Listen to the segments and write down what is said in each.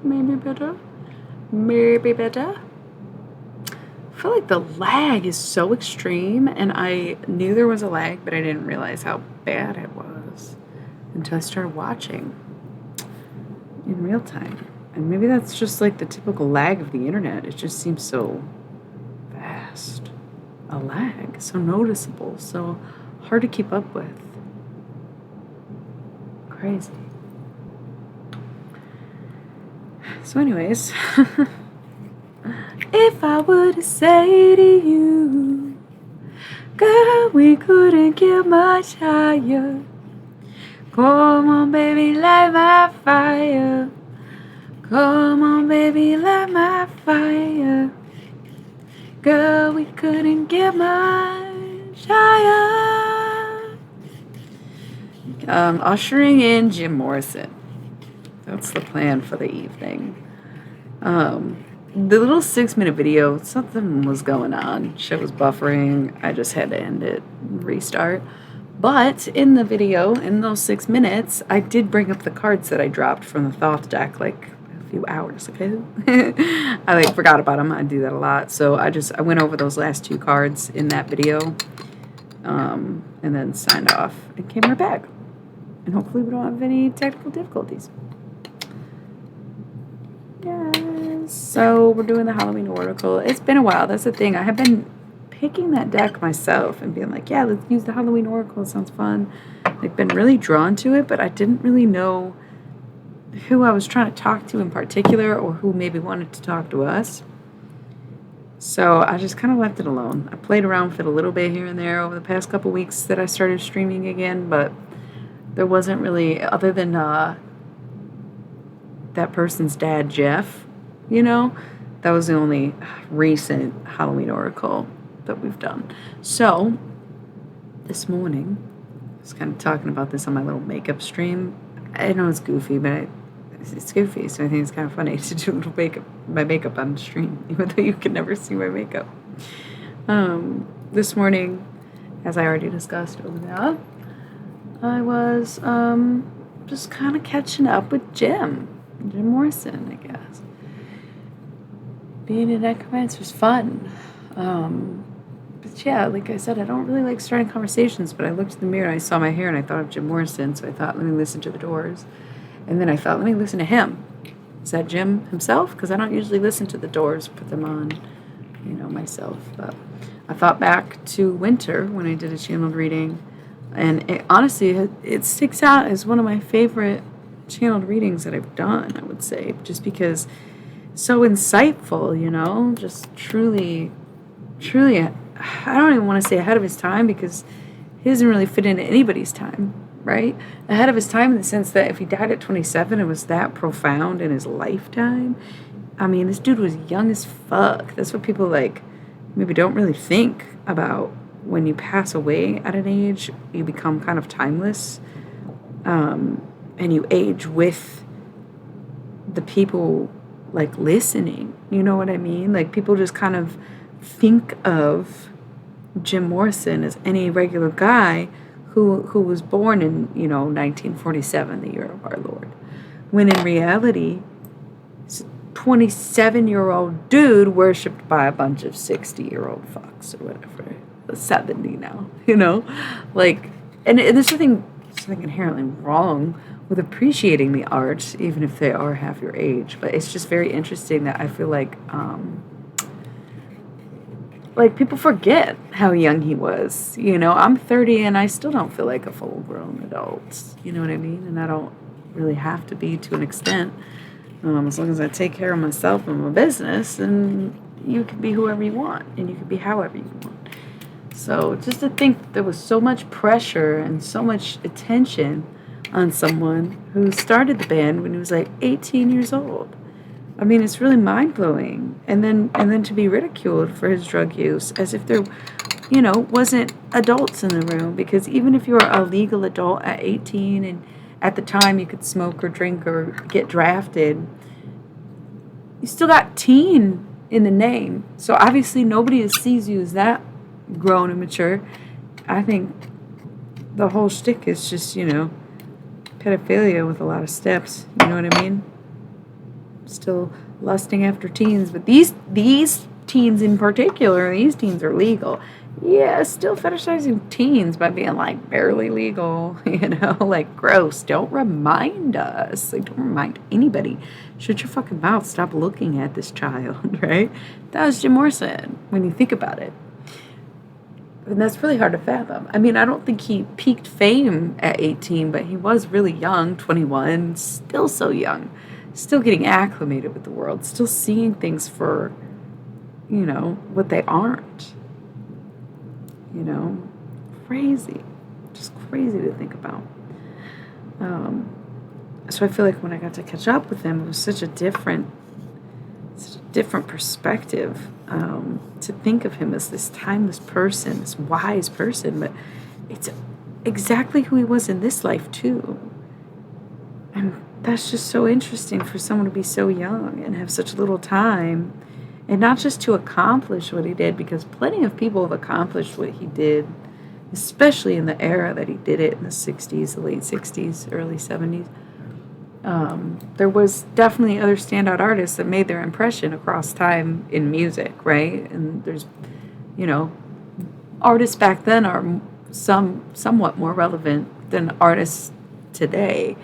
Maybe better. Maybe better. I feel like the lag is so extreme, and I knew there was a lag, but I didn't realize how bad it was until I started watching in real time. And maybe that's just like the typical lag of the internet. It just seems so fast. A lag, so noticeable, so hard to keep up with. Crazy. So anyways, if I were to say to you, girl, we couldn't get much higher. Come on, baby, light my fire. Come on, baby, light my fire. Girl, we couldn't get much higher. Ushering in Jim Morrison. That's the plan for the evening. The little 6-minute video, something was going on. Shit was buffering. I just had to end it, restart. But in the video, in those 6 minutes, I did bring up the cards that I dropped from the Thoth deck like a few hours ago. I forgot about them. I do that a lot. So I went over those last 2 cards in that video, and then signed off and came right back. And hopefully we don't have any technical difficulties. Yes. So we're doing the Halloween Oracle. It's been a while. That's the thing. I have been picking that deck myself and being like, yeah, let's use the Halloween Oracle. It sounds fun. I've been really drawn to it, but I didn't really know who I was trying to talk to in particular, or who maybe wanted to talk to us. So I just kind of left it alone. I played around with it a little bit here and there over the past couple weeks that I started streaming again, but there wasn't really, other than that person's dad, Jeff, that was the only recent Halloween Oracle that we've done. So this morning, I was kind of talking about this on my little makeup stream. I know it's goofy, but it's goofy, so I think it's kind of funny to do a little my makeup on the stream, even though you can never see my makeup. This morning, as I already discussed over there, I was just kind of catching up with Jim Morrison, I guess. Being in Necromancer was fun. But yeah, like I said, I don't really like starting conversations, but I looked in the mirror and I saw my hair and I thought of Jim Morrison, so I thought, let me listen to The Doors. And then I thought, let me listen to him. Is that Jim himself? Because I don't usually listen to The Doors, put them on, myself. But I thought back to Winter when I did a channeled reading, and it sticks out as one of my favorite channeled readings that I've done, I would say, just because so insightful, just truly, I don't even want to say ahead of his time, because he doesn't really fit into anybody's time, right? Ahead of his time in the sense that if he died at 27, it was that profound in his lifetime. I mean, this dude was young as fuck. That's what people maybe don't really think about. When you pass away at an age, you become kind of timeless, and you age with the people listening. You know what I mean? People just kind of think of Jim Morrison as any regular guy who was born in 1947, the year of our Lord, when in reality, he's a 27-year-old dude worshipped by a bunch of 60-year-old fucks or whatever. 70 now, and there's something inherently wrong with appreciating the arts, even if they are half your age. But it's just very interesting that I feel like people forget how young he was. I'm 30 and I still don't feel like a full-grown adult. You know what I mean? And I don't really have to be, to an extent, as long as I take care of myself and my business. And you can be whoever you want, and you can be however you want. So just to think that there was so much pressure and so much attention on someone who started the band when he was 18 years old. I mean, it's really mind-blowing. And then to be ridiculed for his drug use as if there, wasn't adults in the room. Because even if you're a legal adult at 18 and at the time you could smoke or drink or get drafted, you still got teen in the name. So obviously nobody sees you as that grown and mature. I think the whole shtick is just, pedophilia with a lot of steps. You know what I mean? still lusting after teens, but these teens in particular, these teens are legal. Yeah, still fetishizing teens by being like barely legal, like gross. Don't remind us. Like, don't remind anybody. Shut your fucking mouth. Stop looking at this child, right? That was Jim Morrison when you think about it. And that's really hard to fathom. I mean, I don't think he peaked fame at 18, but he was really young, 21, still so young, still getting acclimated with the world, still seeing things for, what they aren't. Crazy. Just crazy to think about. So I feel like when I got to catch up with him, it was such a different perspective. To think of him as this timeless person, this wise person, but it's exactly who he was in this life too. And that's just so interesting for someone to be so young and have such little time, and not just to accomplish what he did, because plenty of people have accomplished what he did, especially in the era that he did it, in the 60s, the late 60s, early 70s. There was definitely other standout artists that made their impression across time in music, right? And there's, artists back then are somewhat more relevant than artists today,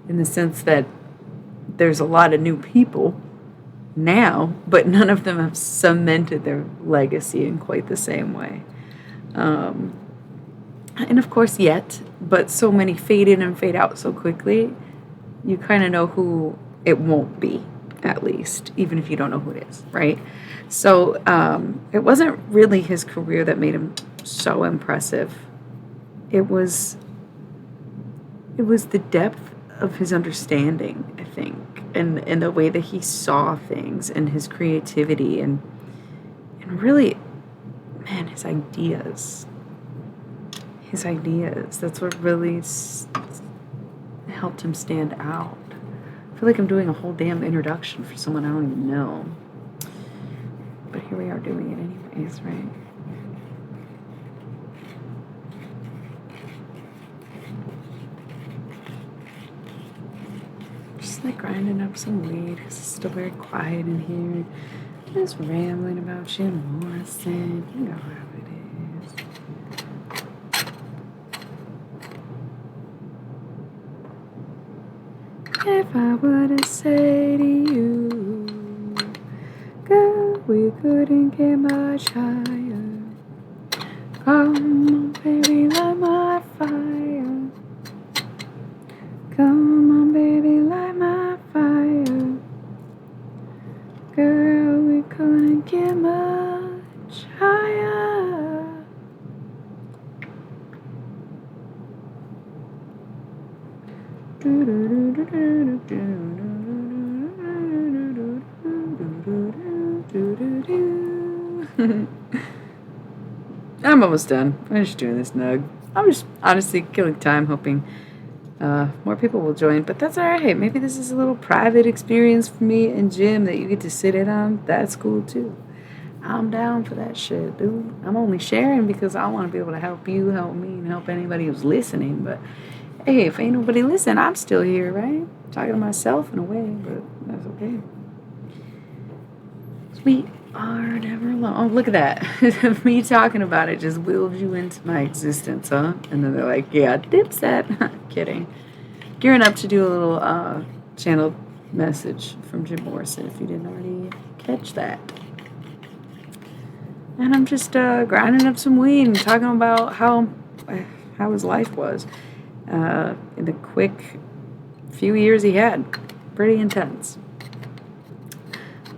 in the sense that there's a lot of new people now, but none of them have cemented their legacy in quite the same way. And of course, but so many fade in and fade out so quickly. You kind of know who it won't be, at least, even if you don't know who it is, right? So it wasn't really his career that made him so impressive. It was the depth of his understanding, I think, and the way that he saw things, and his creativity, and really, man, his ideas. That's what really helped him stand out. I feel like I'm doing a whole damn introduction for someone I don't even know. But here we are doing it anyways, right? Just like grinding up some weed, because it's still very quiet in here. Just rambling about Jim Morrison. You know how it is. If I were to say to you, girl, we couldn't get much higher. Come on, baby, light my fire. Come on, baby, light my fire. Girl, we couldn't get much higher. I'm almost done. I'm just doing this nug. I'm just honestly killing time, hoping more people will join, but that's alright. Maybe this is a little private experience for me and Jim that you get to sit in on. That's cool too. I'm down for that shit, dude. I'm only sharing because I want to be able to help you, help me, and help anybody who's listening. But hey, if ain't nobody listening, I'm still here, right? Talking to myself in a way, but that's okay. We are never alone. Oh, look at that. Me talking about it just willed you into my existence, huh? And then they're like, yeah, Dipset. Kidding. Gearing up to do a little channel message from Jim Morrison, if you didn't already catch that. And I'm just grinding up some weed and talking about how his life was in the quick few years he had. Pretty intense.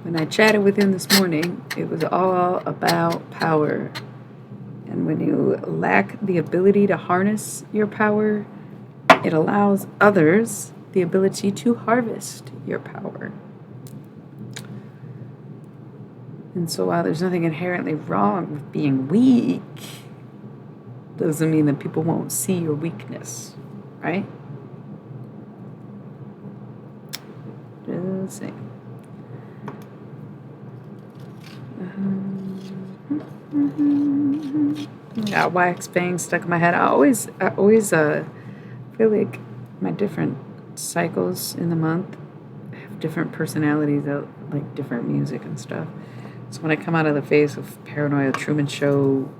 When I chatted with him this morning, it was all about power. And when you lack the ability to harness your power, it allows others the ability to harvest your power. And so while there's nothing inherently wrong with being weak, doesn't mean that people won't see your weakness, right? Just saying. Got wax bangs stuck in my head. I always feel like my different cycles in the month have have different personalities that like different music and stuff. So when I come out of the phase of paranoia, Truman Show,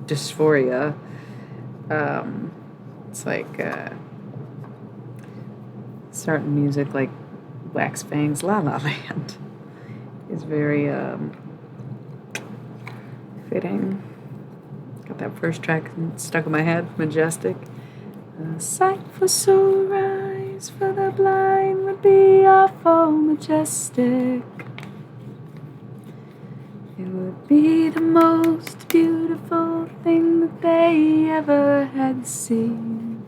dysphoria, it's like certain music like Wax Fang's La La Land is very fitting. Got that first track stuck in my head, Majestic. A sight for sore eyes for the blind would be awful majestic. It would be the most beautiful thing that they ever had seen.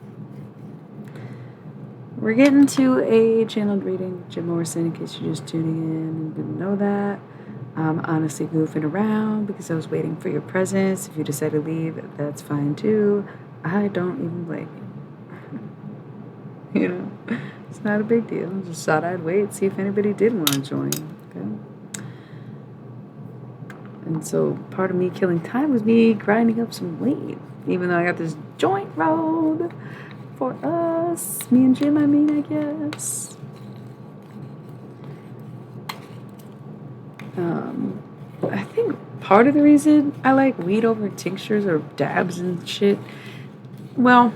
We're getting to a channeled reading, Jim Morrison, in case you're just tuning in and didn't know that. I'm honestly goofing around because I was waiting for your presence. If you decide to leave, that's fine too. I don't even blame you. You know, it's not a big deal. I just thought I'd wait, see if anybody did want to join. Okay. And so part of me killing time was me grinding up some weight, even though I got this joint rolled for us. Me and Jim, I guess. I think part of the reason I like weed over tinctures or dabs and shit, well,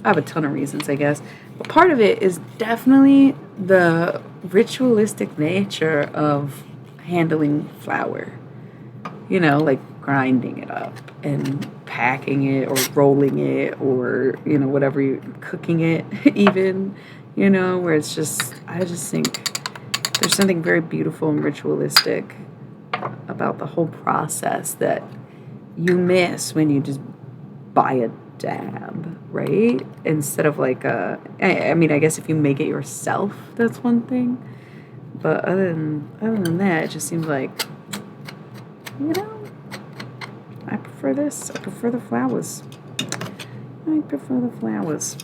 I have a ton of reasons, I guess. But part of it is definitely the ritualistic nature of handling flour. You know, like grinding it up and packing it or rolling it or, you know, whatever you're cooking it even, you know, where it's just, I just think there's something very beautiful and ritualistic about the whole process that you miss when you just buy a dab, right? Instead of like I mean, I guess if you make it yourself, that's one thing. But other than that, it just seems like, you know, I prefer this. I prefer the flowers. I prefer the flowers.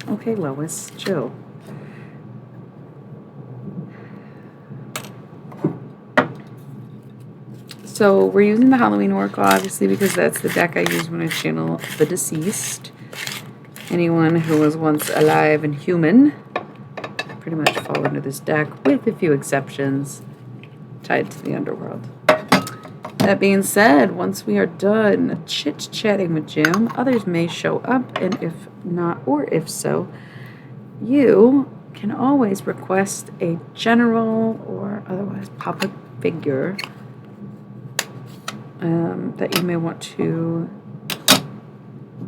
Okay, Lois, chill. So we're using the Halloween Oracle, obviously, because that's the deck I use when I channel the deceased. Anyone who was once alive and human pretty much fall into this deck, with a few exceptions tied to the underworld. That being said, once we are done chit-chatting with Jim, others may show up, and if not, or if so, you can always request a general or otherwise public figure that you may want to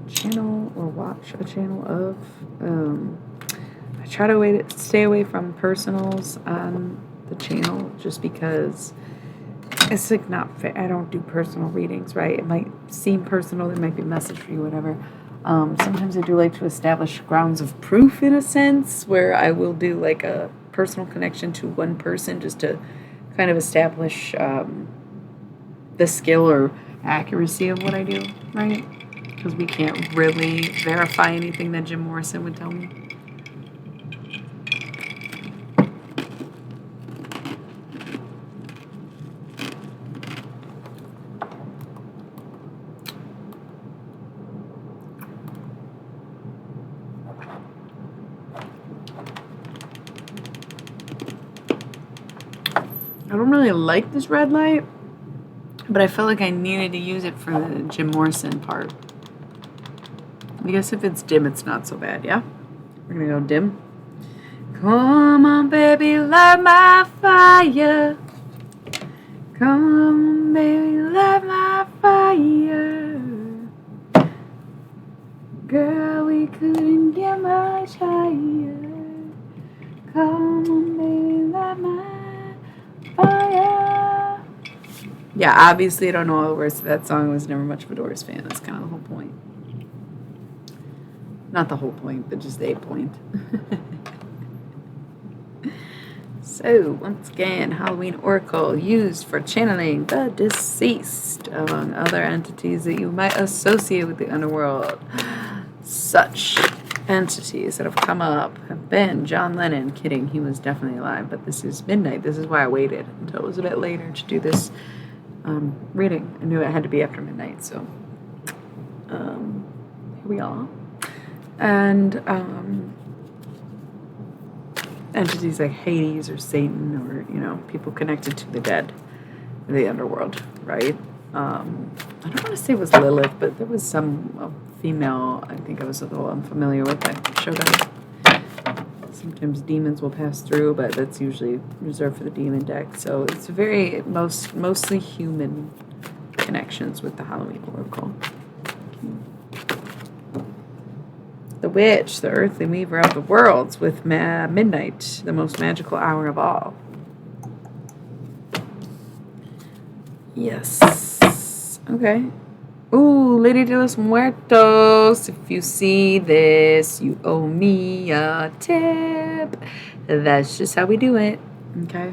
channel or watch a channel of. I try to stay away from personals on the channel just because it's like not fair. I don't do personal readings, right? It might seem personal, it might be a message for you, whatever. Sometimes I do like to establish grounds of proof in a sense, where I will do like a personal connection to one person just to kind of establish the skill or accuracy of what I do, right? Because we can't really verify anything that Jim Morrison would tell me. I don't really like this red light, but I felt like I needed to use it for the Jim Morrison part. I guess if it's dim, it's not so bad, yeah? We're gonna go dim. Come on, baby, light my fire. Come on, baby, light my fire. Girl, we couldn't get much higher. Come on, baby, light my fire. Yeah, obviously I don't know all the words to that song. I was never much of a Doors fan. That's kind of the whole point. Not the whole point, but just a point. So, once again, Halloween Oracle used for channeling the deceased, among other entities that you might associate with the underworld. Such entities that have come up have been John Lennon. Kidding, he was definitely alive, but this is midnight. This is why I waited until it was a bit later to do this reading. I knew it had to be after midnight, so here we are. And entities like Hades or Satan or, people connected to the dead, the underworld, right? I don't want to say it was Lilith, but there was some female, I think I was a little unfamiliar with. I showed up. Sometimes demons will pass through, but that's usually reserved for the demon deck. So it's mostly human connections with the Halloween Oracle. The witch, the earthly weaver of the worlds, with midnight, the most magical hour of all. Yes. Okay. Ooh, Lady de los Muertos. If you see this, you owe me a tip. That's just how we do it. Okay.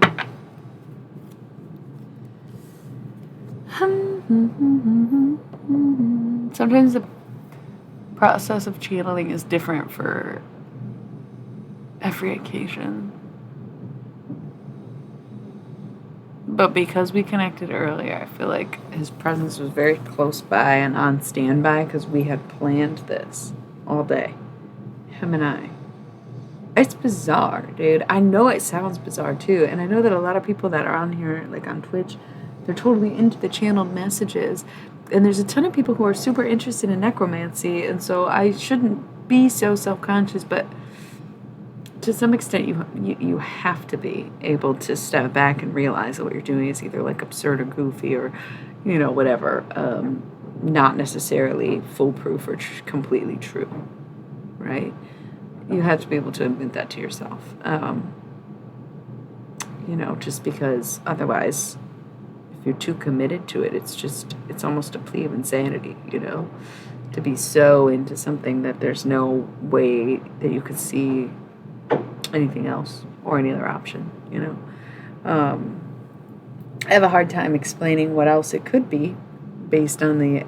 Sometimes the process of channeling is different for every occasion. But because we connected earlier, I feel like his presence was very close by and on standby because we had planned this all day. Him and I. It's bizarre, dude. I know it sounds bizarre too. And I know that a lot of people that are on here, like on Twitch, they're totally into the channeled messages. And there's a ton of people who are super interested in necromancy. And so I shouldn't be so self-conscious, but to some extent, you have to be able to step back and realize that what you're doing is either like absurd or goofy or, whatever, not necessarily foolproof or completely true, right? You have to be able to admit that to yourself, just because otherwise, if you're too committed to it, it's almost a plea of insanity, to be so into something that there's no way that you could see anything else or any other option, I have a hard time explaining what else it could be based on the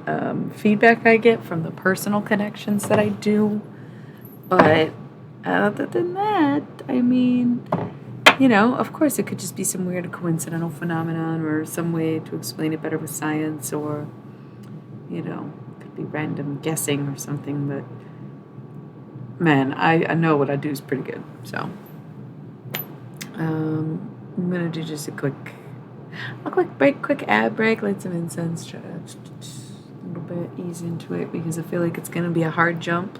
feedback I get from the personal connections that I do. But other than that, I mean, of course it could just be some weird coincidental phenomenon or some way to explain it better with science or, it could be random guessing or something, but man, I know what I do is pretty good. So I'm gonna do just a quick break, quick ad break, light some incense, try to a little bit ease into it because I feel like it's gonna be a hard jump.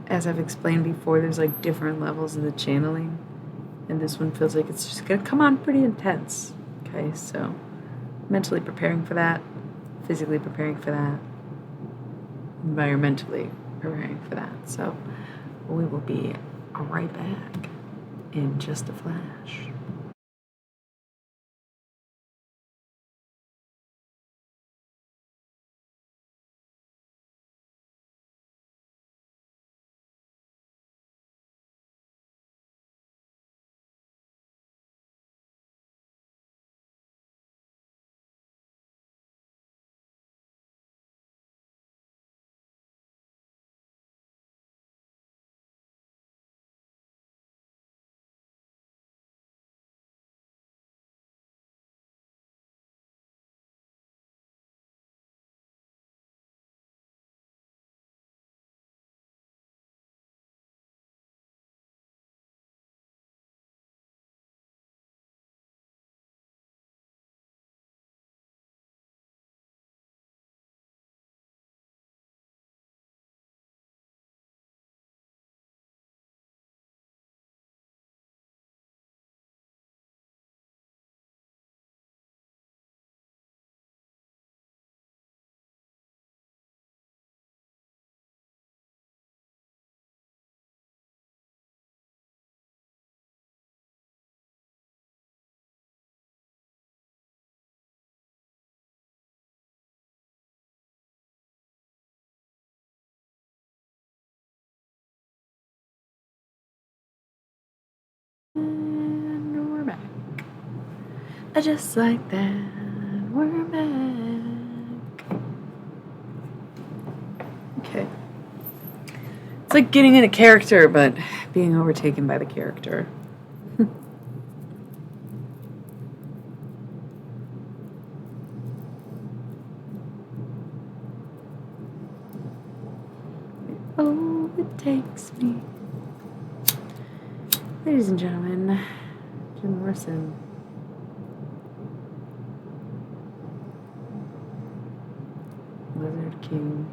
As I've explained before, there's like different levels of the channeling, and this one feels like it's just gonna come on pretty intense. Okay, so mentally preparing for that, physically preparing for that, environmentally preparing for that. So we will be right back in just a flash. And we're back. Just like that, we're back. Okay. It's like getting in a character, but being overtaken by the character. It overtakes me. Ladies and gentlemen, Jim Morrison. Lizard King.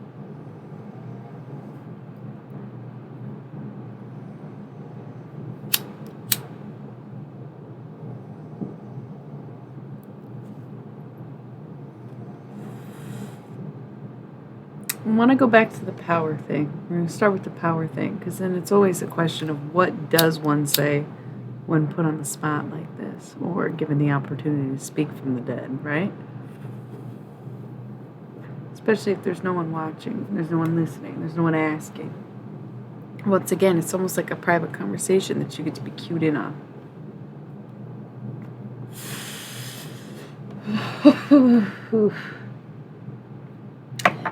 I want to go back to the power thing. We're going to start with the power thing, because then it's always a question of what does one say when put on the spot like this, or given the opportunity to speak from the dead, right? Especially if there's no one watching, there's no one listening, there's no one asking. Once again, it's almost like a private conversation that you get to be cued in on.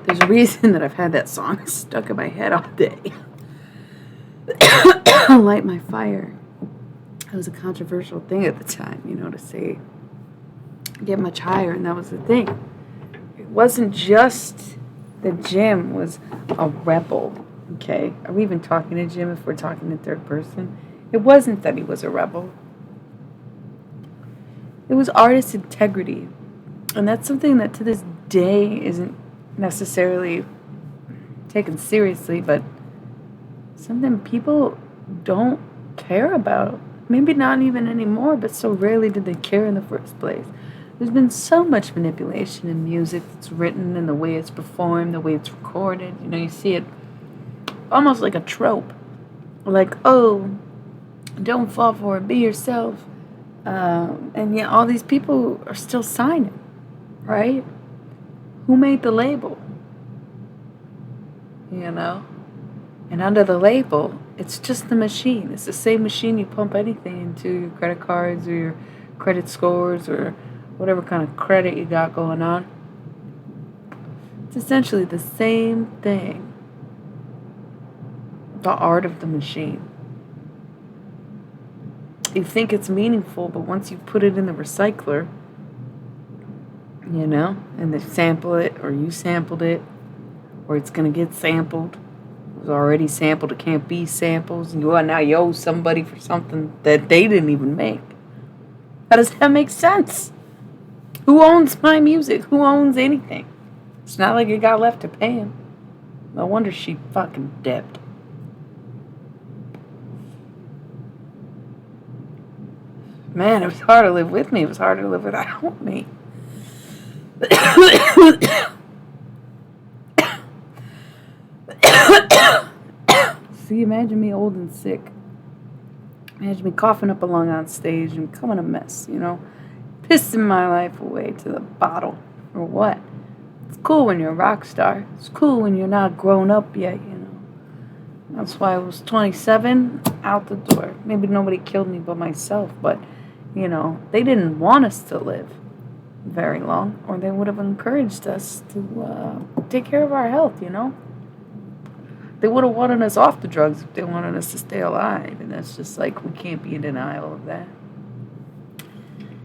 There's a reason that I've had that song stuck in my head all day. Light my fire. It was a controversial thing at the time, to say get much higher, and that was the thing. It wasn't just that Jim was a rebel, okay? Are we even talking to Jim if we're talking in third person? It wasn't that he was a rebel. It was artist integrity. And that's something that to this day isn't necessarily taken seriously, but something people don't care about. Maybe not even anymore, but so rarely did they care in the first place. There's been so much manipulation in music that's written and the way it's performed, the way it's recorded. You see it almost like a trope. Like, oh, don't fall for it, be yourself. And yet all these people are still signing, right? Who made the label? And under the label, it's just the machine. It's the same machine you pump anything into, your credit cards or your credit scores or whatever kind of credit you got going on. It's essentially the same thing. The art of the machine. You think it's meaningful, but once you put it in the recycler, and they sample it, or you sampled it, or it's going to get sampled. It was already sampled, it can't be samples, and now you owe somebody for something that they didn't even make. How does that make sense? Who owns my music? Who owns anything? It's not like it got left to pay him. No wonder she fucking dipped. Man, it was hard to live with me. It was harder to live without me. See, imagine me old and sick. Imagine me coughing up a lung on stage and becoming a mess, pissing my life away to the bottle. Or what? It's cool when you're a rock star. It's cool when you're not grown up yet, That's why I was 27, out the door. Maybe nobody killed me but myself, but, they didn't want us to live very long, or they would have encouraged us to take care of our health, They would have wanted us off the drugs if they wanted us to stay alive, and that's just like, we can't be in denial of that.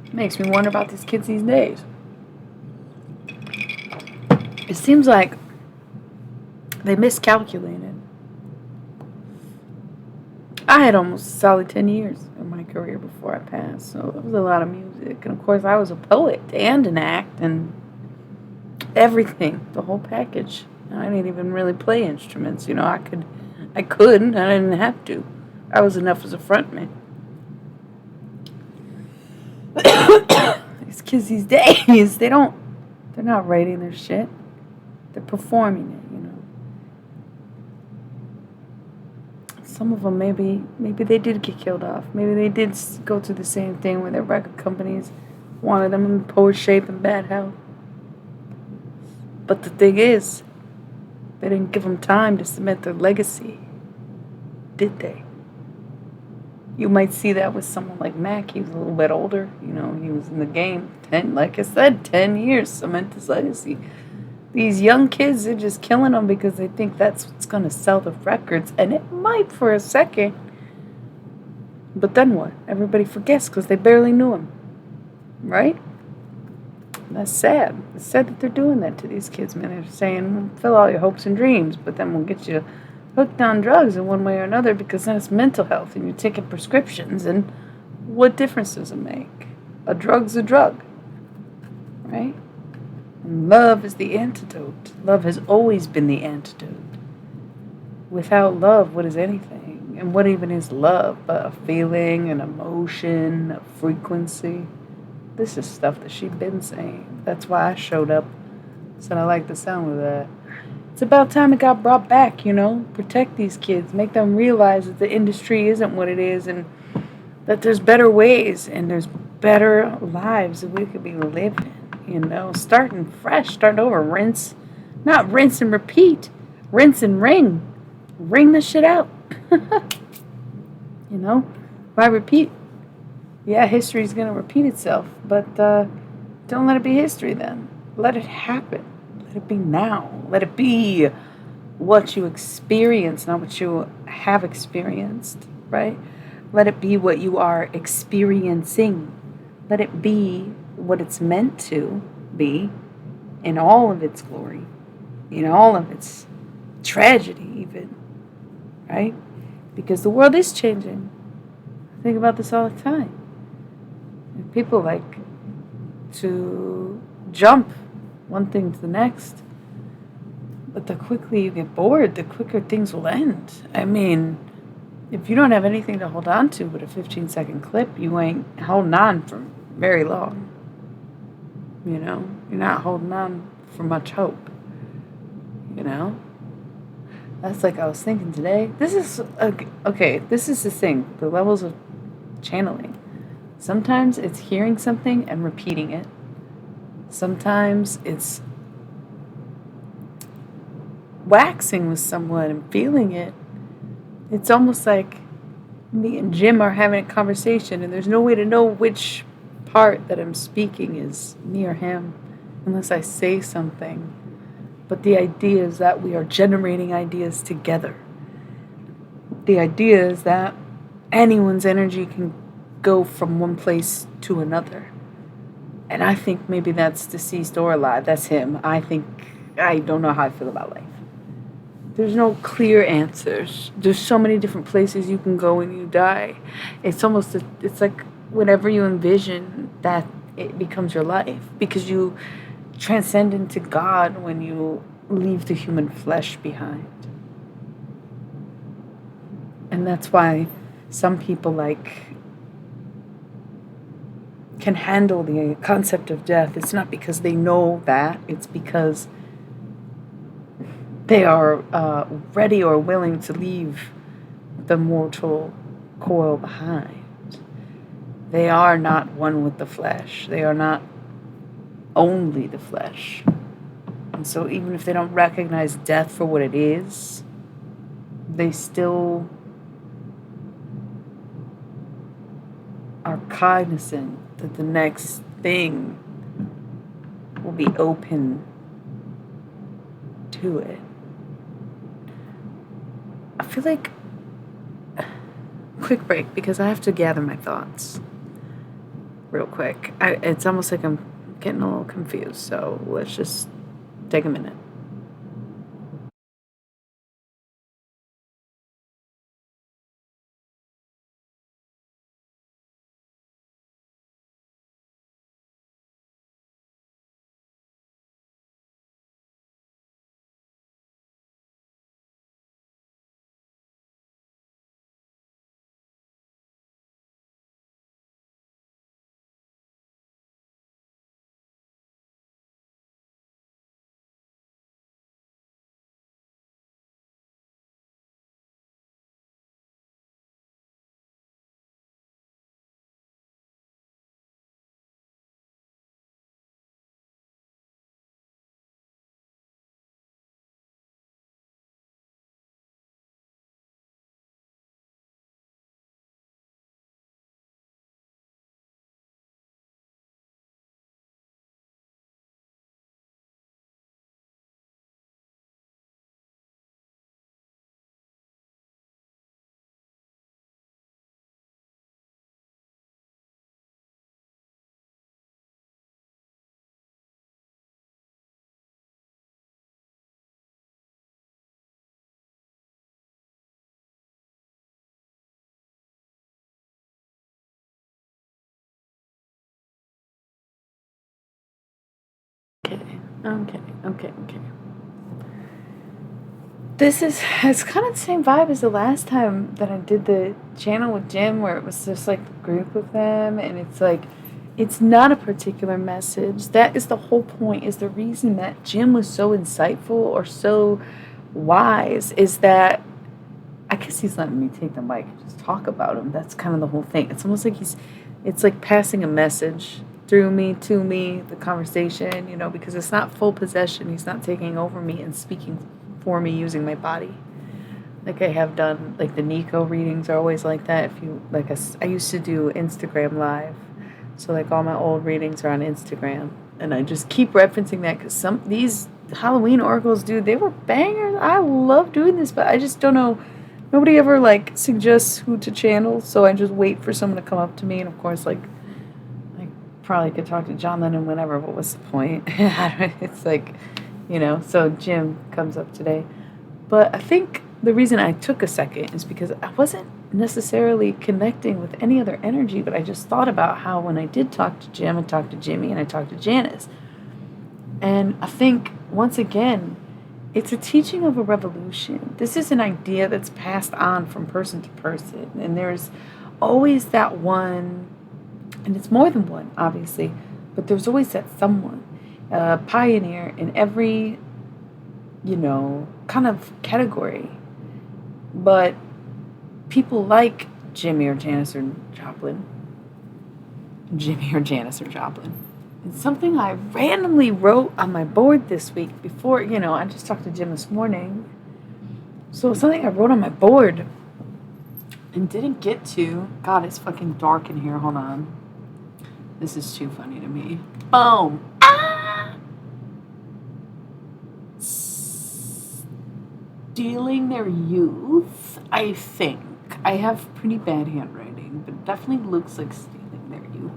It makes me wonder about these kids these days. It seems like they miscalculated. I had almost a solid 10 years of my career before I passed, so it was a lot of music. And of course, I was a poet and an act and everything, the whole package. And I didn't even really play instruments. I couldn't. I didn't have to. I was enough as a frontman. These kids these days, they're not writing their shit. They're performing it, Some of them, maybe they did get killed off. Maybe they did go through the same thing where their record companies wanted them in poor shape and bad health. But the thing is, they didn't give them time to cement their legacy, did they? You might see that with someone like Mac. He was a little bit older. He was in the game 10 years, cement his legacy. These young kids, they're just killing them because they think that's what's going to sell the records. And it might for a second. But then what? Everybody forgets because they barely knew him. Right? That's sad. It's sad that they're doing that to these kids, man. They're saying, fill all your hopes and dreams, but then we'll get you hooked on drugs in one way or another, because then it's mental health and you're taking prescriptions, and what difference does it make? A drug's a drug, right? And love is the antidote. Love has always been the antidote. Without love, what is anything? And what even is love but a feeling, an emotion, a frequency? This is stuff that she'd been saying. That's why I showed up. Said I like the sound of that. It's about time it got brought back, Protect these kids. Make them realize that the industry isn't what it is, and that there's better ways and there's better lives that we could be living, Starting fresh, starting over. Not rinse and repeat. Rinse and ring. Ring the shit out. Why repeat? Yeah, history's going to repeat itself, but don't let it be history then. Let it happen. Let it be now. Let it be what you experience, not what you have experienced, right? Let it be what you are experiencing. Let it be what it's meant to be in all of its glory, in all of its tragedy even, right? Because the world is changing. I think about this all the time. People like to jump one thing to the next, but the quickly you get bored, the quicker things will end. I mean, if you don't have anything to hold on to but a 15-second clip, you ain't holding on for very long. You're not holding on for much hope. That's like I was thinking today. This is the thing, the levels of channeling. Sometimes it's hearing something and repeating it. Sometimes it's waxing with someone and feeling it. It's almost like me and Jim are having a conversation, and there's no way to know which part that I'm speaking is me or him unless I say something. But the idea is that we are generating ideas together. The idea is that anyone's energy can go from one place to another. And I think maybe that's deceased or alive. That's him. I don't know how I feel about life. There's no clear answers. There's so many different places you can go when you die. It's like whatever you envision, that it becomes your life. Because you transcend into God when you leave the human flesh behind. And that's why some people can handle the concept of death. It's not because they know that. It's because they are ready or willing to leave the mortal coil behind. They are not one with the flesh. They are not only the flesh. And so even if they don't recognize death for what it is, they still are cognizant that the next thing will be open to it. I feel like quick break because I have to gather my thoughts real quick. It's almost like I'm getting a little confused, so let's just take a minute. Okay. It's kind of the same vibe as the last time that I did the channel with Jim, where it was just like a group of them, and it's like, it's not a particular message. That is the whole point, is the reason that Jim was so insightful or so wise, is that I guess he's letting me take the mic and just talk about him. That's kind of the whole thing. It's almost like it's like passing a message through me, to me, the conversation, because it's not full possession. He's not taking over me and speaking for me using my body. Like I have done, like the Nico readings are always like that. If you, like, I used to do Instagram Live. So like all my old readings are on Instagram. And I just keep referencing that because these Halloween oracles, dude, they were bangers. I love doing this, but I just don't know. Nobody ever like suggests who to channel, so I just wait for someone to come up to me, and of course, like, I probably could talk to John Lennon whenever, but what's the point? It's like, so Jim comes up today. But I think the reason I took a second is because I wasn't necessarily connecting with any other energy, but I just thought about how when I did talk to Jim, I talked to Jimmy, and I talked to Janice. And I think, once again, it's a teaching of a revolution. This is an idea that's passed on from person to person. And there's always that one, and it's more than one, obviously, but there's always that someone, a pioneer in every, kind of category. But people like Jimmy or Janice or Joplin. It's something I randomly wrote on my board this week before, I just talked to Jim this morning. So it's something I wrote on my board and didn't get to. God, it's fucking dark in here. Hold on. This is too funny to me. Boom. Ah! Stealing their youth, I think. I have pretty bad handwriting, but it definitely looks like stealing their youth.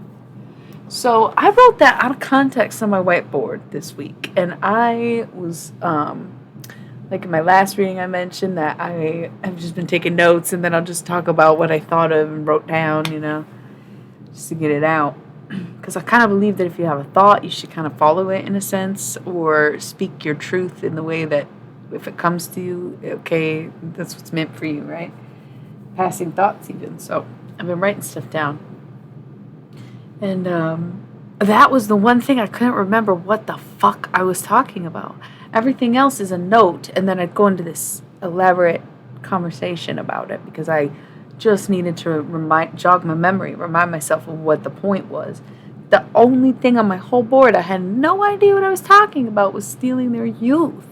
So I wrote that out of context on my whiteboard this week, and I was, like in my last reading I mentioned that I have just been taking notes, and then I'll just talk about what I thought of and wrote down, just to get it out. Because I kind of believe that if you have a thought, you should kind of follow it in a sense, or speak your truth in the way that if it comes to you, okay, that's what's meant for you, right? Passing thoughts even. So I've been writing stuff down. And that was the one thing I couldn't remember what the fuck I was talking about. Everything else is a note, and then I'd go into this elaborate conversation about it because I just needed to jog my memory, remind myself of what the point was. The only thing on my whole board I had no idea what I was talking about was stealing their youth.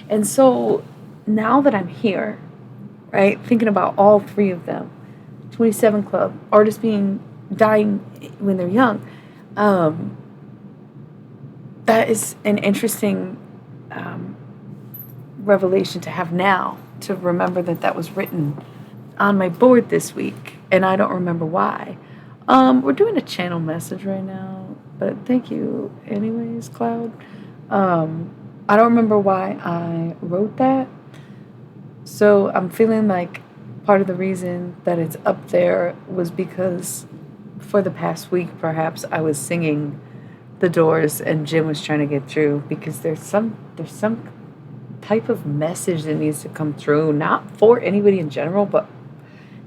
And so now that I'm here, right, thinking about all three of them, 27 Club, artists dying when they're young, that is an interesting revelation to have now, to remember that was written on my board this week, and I don't remember why. We're doing a channel message right now, but thank you anyways, Cloud. I don't remember why I wrote that, so I'm feeling like part of the reason that it's up there was because for the past week, perhaps, I was singing The Doors and Jim was trying to get through, because there's some type of message that needs to come through, not for anybody in general, but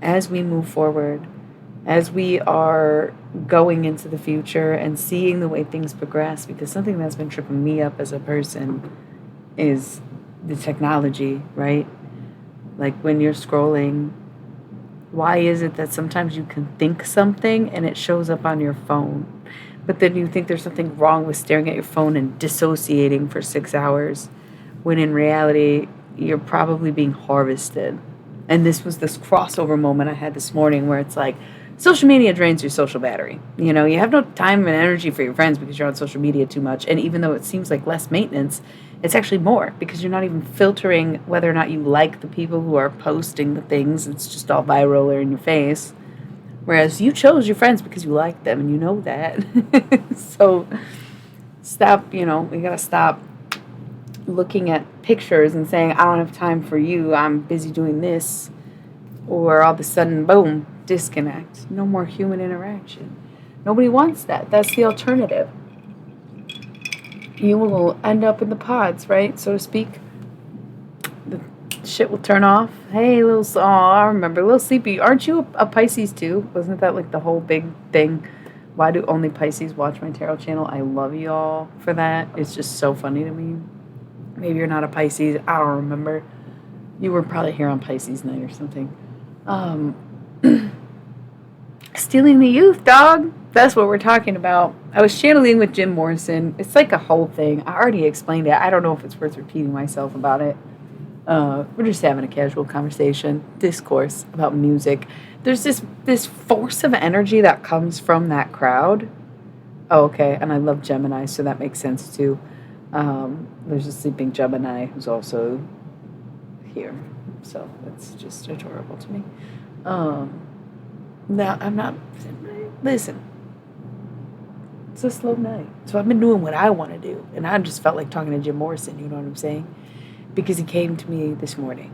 as we move forward, as we are going into the future and seeing the way things progress, because something that's been tripping me up as a person is the technology, right? Like when you're scrolling, why is it that sometimes you can think something and it shows up on your phone, but then you think there's something wrong with staring at your phone and dissociating for 6 hours, when in reality, you're probably being harvested. And this was this crossover moment I had this morning where it's like, social media drains your social battery. You have no time and energy for your friends because you're on social media too much. And even though it seems like less maintenance, it's actually more, because you're not even filtering whether or not you like the people who are posting the things. It's just all viral or in your face. Whereas you chose your friends because you like them and you know that. So stop, we gotta stop looking at pictures and saying, I don't have time for you, I'm busy doing this. Or all of a sudden, boom, disconnect. No more human interaction. Nobody wants that. That's the alternative. you will end up in the pods, right, so to speak. The shit will turn off. Hey, I remember, little sleepy. Aren't you a Pisces too? Wasn't that like the whole big thing? Why do only Pisces watch my tarot channel? I love y'all for that. It's just so funny to me. Maybe you're not a Pisces. I don't remember. You were probably here on Pisces night or something. Stealing the youth, dog. That's what we're talking about. I was channeling with Jim Morrison. It's like a whole thing. I already explained it. I don't know if it's worth repeating myself about it. We're just having a casual conversation, discourse about music. There's this force of energy that comes from that crowd. Oh, okay. And I love Gemini, so that makes sense too. There's a sleeping Gemini who's also here. So it's just adorable to me. Now, I'm not... Listen. It's a slow night. So I've been doing what I want to do. And I just felt like talking to Jim Morrison, you know what I'm saying? Because he came to me this morning.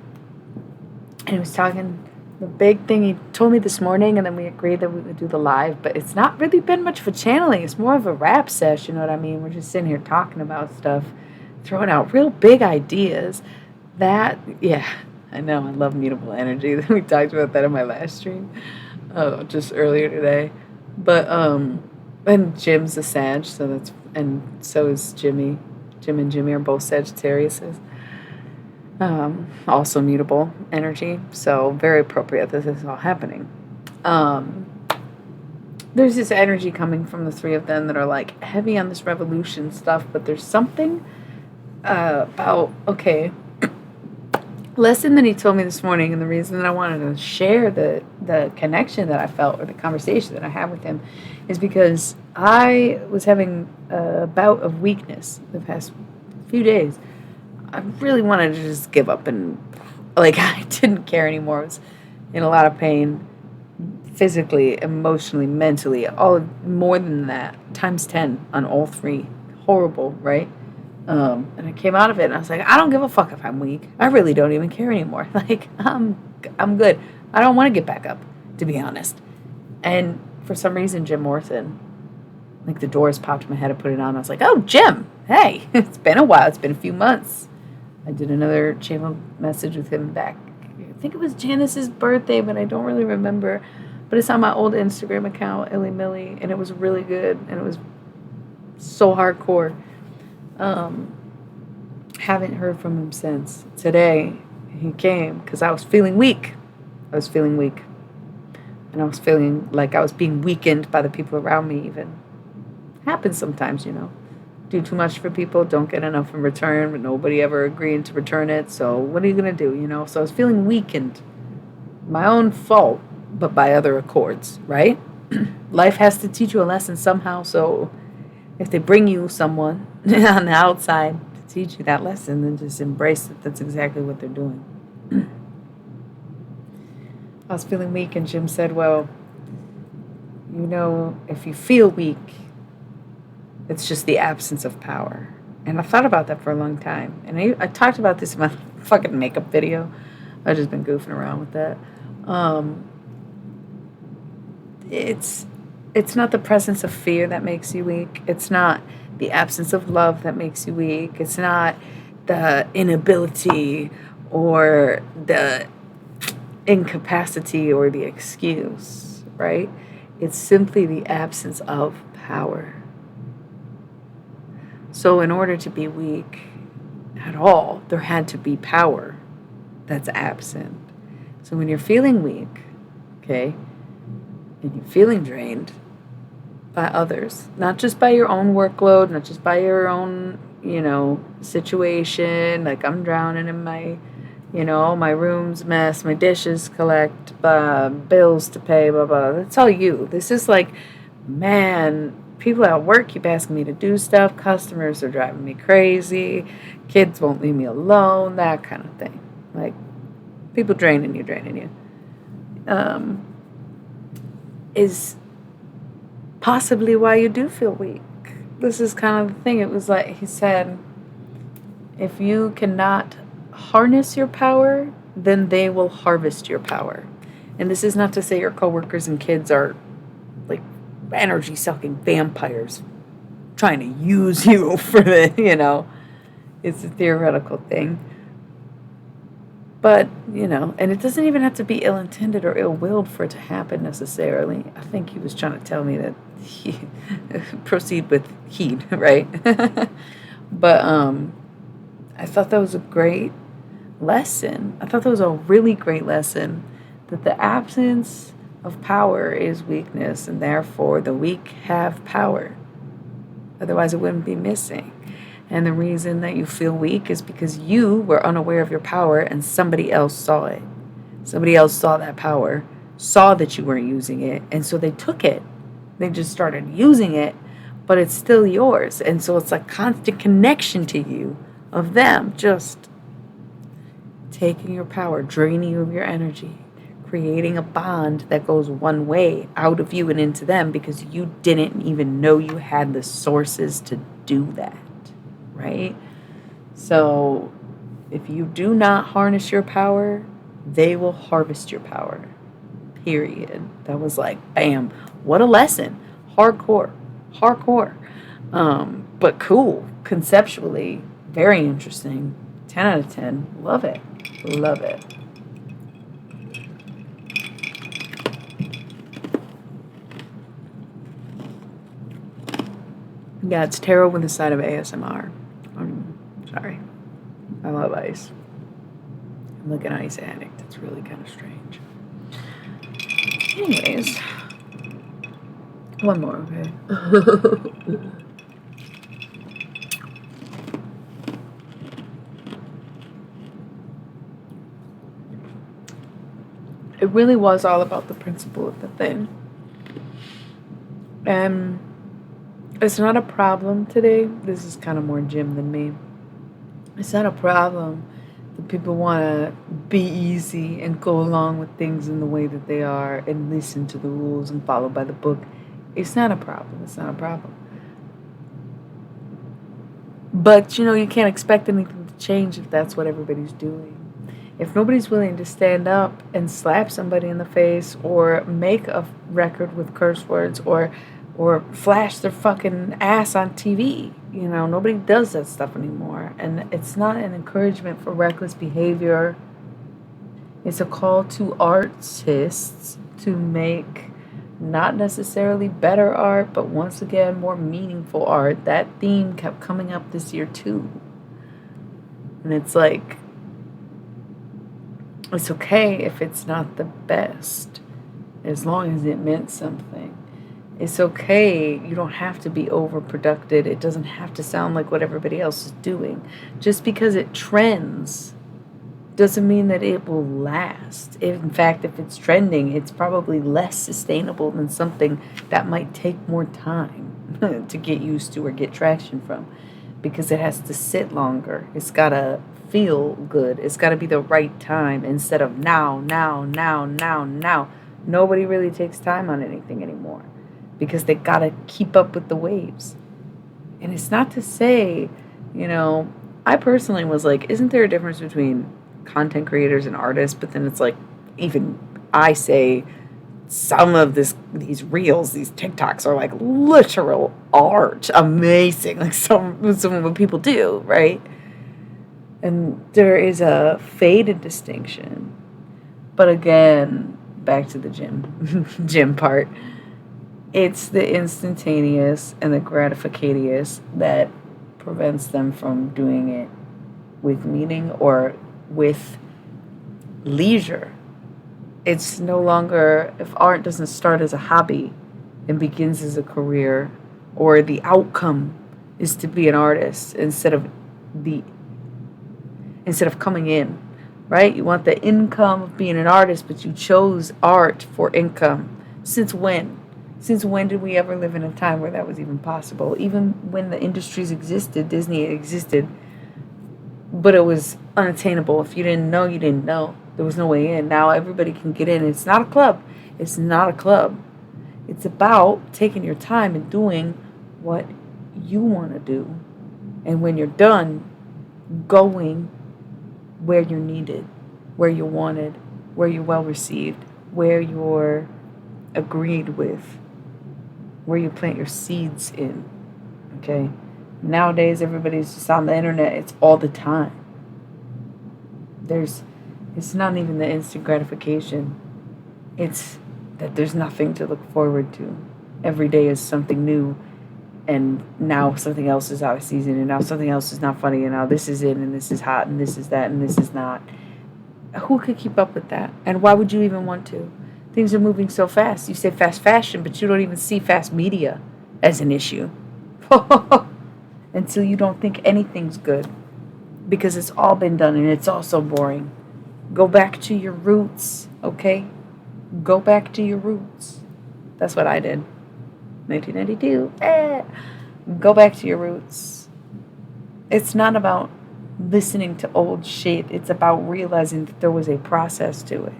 And he was talking... The big thing he told me this morning, and then we agreed that we would do the live, but it's not really been much of a channeling. It's more of a rap sesh, you know what I mean? We're just sitting here talking about stuff, throwing out real big ideas. Yeah, I know, I love mutable energy. We talked about that in my last stream, just earlier today. But, and Jim's a Sag, and so is Jimmy. Jim and Jimmy are both Sagittariuses. Also mutable energy, so very appropriate that this is all happening. There's this energy coming from the three of them that are like heavy on this revolution stuff, but there's something about, okay, lesson that he told me this morning, and the reason that I wanted to share the connection that I felt, or the conversation that I had with him, is because I was having a bout of weakness the past few days. I really wanted to just give up and, like, I didn't care anymore. I was in a lot of pain, physically, emotionally, mentally, all more than that, times 10 on all three. Horrible, right? And I came out of it, and I was like, I don't give a fuck if I'm weak. I really don't even care anymore. Like, I'm good. I don't want to get back up, to be honest. And for some reason, Jim Morrison, like, the doors popped in my head. I put it on. I was like, oh, Jim, hey, it's been a while. It's been a few months. I did another channel message with him back. I think it was Janice's birthday, but I don't really remember. But it's on my old Instagram account, Illy Millie, and it was really good, and it was so hardcore. Haven't heard from him since. Today, he came because I was feeling weak. And I was feeling like I was being weakened by the people around me even. Happens sometimes, you know. Do too much for people, don't get enough in return, but nobody ever agreeing to return it. So what are you going to do, you know? So I was feeling weakened. My own fault, but by other accords, right? Life has to teach you a lesson somehow. So if they bring you someone on the outside to teach you that lesson, then just embrace it. That's exactly what they're doing. I was feeling weak, and Jim said, well, you know, if you feel weak, it's just the absence of power. And I thought about that for a long time. And I talked about this in my fucking makeup video. I've just been goofing around with that. It's not the presence of fear that makes you weak. It's not the absence of love that makes you weak. It's not the inability or the incapacity or the excuse, right? It's simply the absence of power. So in order to be weak at all, there had to be power that's absent. So when you're feeling weak, okay, and you're feeling drained by others, not just by your own workload, not just by your own, you know, situation, like I'm drowning in my, you know, my room's mess, my dishes collect, bills to pay, blah, blah. That's all you. This is like, man, people at work keep asking me to do stuff. Customers are driving me crazy. Kids won't leave me alone. That kind of thing. Like, people draining you. Is possibly why you do feel weak. This is kind of the thing. It was like he said, if you cannot harness your power, then they will harvest your power. And this is not to say your coworkers and kids are like energy-sucking vampires trying to use you for the, it's a theoretical thing. But, and it doesn't even have to be ill-intended or ill-willed for it to happen necessarily. I think he was trying to tell me that proceed with heed, right? But I thought that was a great lesson. I thought that was a really great lesson, that the absence of power is weakness, and therefore the weak have power. Otherwise, it wouldn't be missing. And the reason that you feel weak is because you were unaware of your power and somebody else saw it. Somebody else saw that power, saw that you weren't using it, and so they took it. They just started using it, but it's still yours. And so it's a constant connection to you of them just taking your power, draining you of your energy, creating a bond that goes one way out of you and into them because you didn't even know you had the sources to do that. Right? So if you do not harness your power, they will harvest your power. Period. That was like, bam, what a lesson. Hardcore. But cool. Conceptually, very interesting. 10 out of 10. Love it. Yeah, it's tarot with a side of ASMR. Sorry. I love ice. I'm like an ice addict. It's really kind of strange. Anyways. One more, okay? It really was all about the principle of the thing. And it's not a problem today. This is kind of more Jim than me. It's not a problem that people want to be easy and go along with things in the way that they are and listen to the rules and follow by the book. It's not a problem. But, you can't expect anything to change if that's what everybody's doing. If nobody's willing to stand up and slap somebody in the face or make a record with curse words or flash their fucking ass on TV. Nobody does that stuff anymore. And it's not an encouragement for reckless behavior. It's a call to artists to make not necessarily better art, but once again, more meaningful art. That theme kept coming up this year too. And it's like, it's okay if it's not the best, as long as it meant something. It's okay. You don't have to be overproductive. It doesn't have to sound like what everybody else is doing. Just because it trends doesn't mean that it will last. In fact, if it's trending, it's probably less sustainable than something that might take more time to get used to or get traction from, because it has to sit longer. It's got to feel good. It's got to be the right time instead of now. Nobody really takes time on anything anymore, because they got to keep up with the waves. And it's not to say, I personally was like, isn't there a difference between content creators and artists? But then it's like, even I say some of these reels, these TikToks are like literal art. Amazing. Like some of what people do, right? And there is a faded distinction. But again, back to the gym part. It's the instantaneous and the gratificatious that prevents them from doing it with meaning or with leisure. It's no longer, if art doesn't start as a hobby and begins as a career, or the outcome is to be an artist instead of coming in, right? You want the income of being an artist, but you chose art for income. Since when? Since when did we ever live in a time where that was even possible? Even when the industries existed, Disney existed, but it was unattainable. If you didn't know, you didn't know. There was no way in. Now everybody can get in. It's not a club. It's not a club. It's about taking your time and doing what you want to do. And when you're done, going where you're needed, where you're wanted, where you're well received, where you're agreed with, where you plant your seeds in. Okay? Nowadays, everybody's just on the internet. It's all the time. It's not even the instant gratification. It's that there's nothing to look forward to. Every day is something new, and now something else is out of season, and now something else is not funny, and now this is in, and this is hot, and this is that, and this is not. Who could keep up with that? And why would you even want to? Things are moving so fast. You say fast fashion, but you don't even see fast media as an issue. Until you don't think anything's good. Because it's all been done and it's all so boring. Go back to your roots, okay? Go back to your roots. That's what I did. 1992. Go back to your roots. It's not about listening to old shit. It's about realizing that there was a process to it.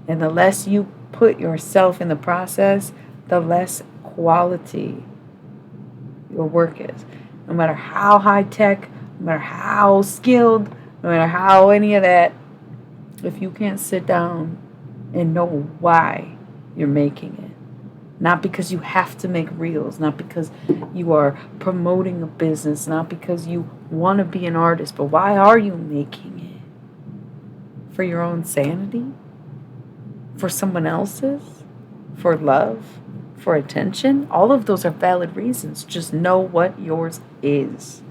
And the less you put yourself in the process, the less quality your work is. No matter how high tech, no matter how skilled, no matter how any of that, if you can't sit down and know why you're making it, not because you have to make reels, not because you are promoting a business, not because you want to be an artist, but why are you making it? For your own sanity? For someone else's? For love? For attention? All of those are valid reasons. Just know what yours is,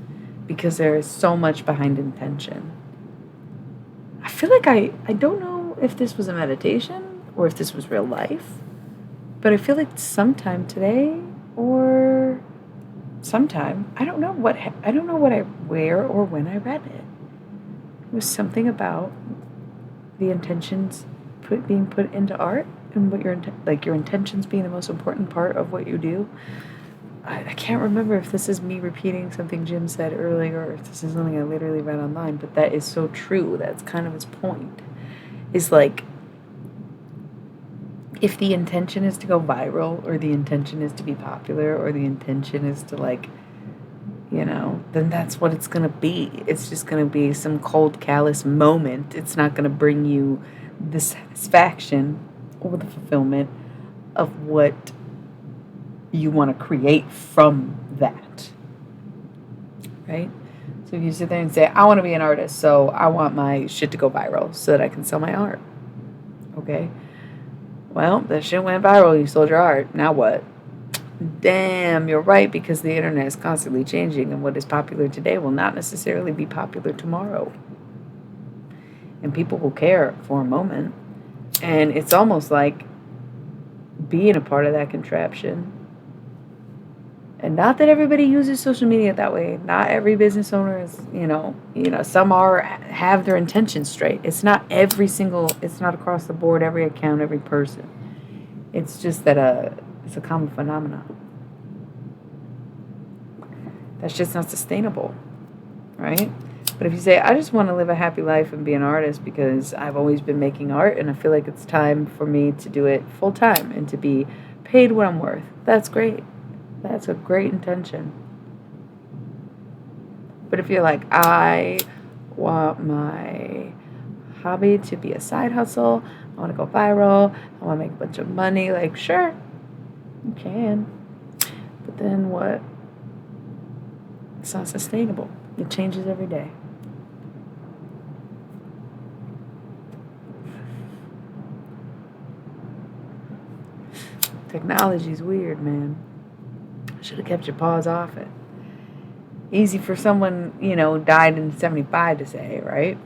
because there is so much behind intention. I feel like I don't know if this was a meditation or if this was real life, but I feel like sometime today or sometime, I don't know what where or when I read it. It was something about the intentions being put into art, and what your intentions being the most important part of what you do. I can't remember if this is me repeating something Jim said earlier, or if this is something I literally read online, but that is so true. That's kind of his point. Is like, if the intention is to go viral, or the intention is to be popular, or the intention is to then that's what it's going to be. It's just going to be some cold, callous moment. It's not going to bring you the satisfaction or the fulfillment of what you want to create from that, right? So if you sit there and say, I want to be an artist, so I want my shit to go viral so that I can sell my art, okay? Well, that shit went viral, you sold your art, now what? Damn, you're right, because the internet is constantly changing, and what is popular today will not necessarily be popular tomorrow. And people will care for a moment, and it's almost like being a part of that contraption. And not that everybody uses social media that way. Not every business owner is, some have their intentions straight. It's not it's not across the board, every account, every person. It's just that it's a common phenomenon. That's just not sustainable, right? But if you say, I just want to live a happy life and be an artist because I've always been making art and I feel like it's time for me to do it full time and to be paid what I'm worth, that's great. That's a great intention. But if you're like, I want my hobby to be a side hustle, I want to go viral, I want to make a bunch of money, like, sure, you can. But then what? It's not sustainable. It changes every day. Technology's weird, man. Should have kept your paws off it. Easy for someone, died in 75 to say, right?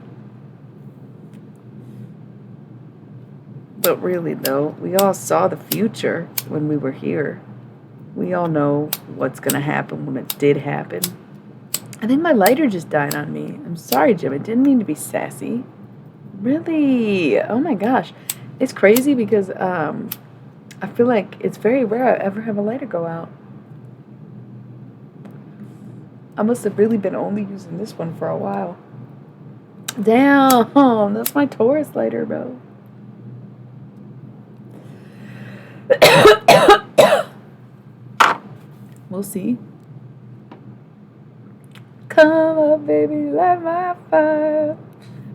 But really, though, we all saw the future when we were here. We all know what's going to happen when it did happen. I think my lighter just died on me. I'm sorry, Jim. I didn't mean to be sassy. Really? Oh, my gosh. It's crazy because I feel like it's very rare I ever have a lighter go out. I must have really been only using this one for a while. Damn, that's my Taurus lighter, bro. We'll see. Come up, baby, light my fire.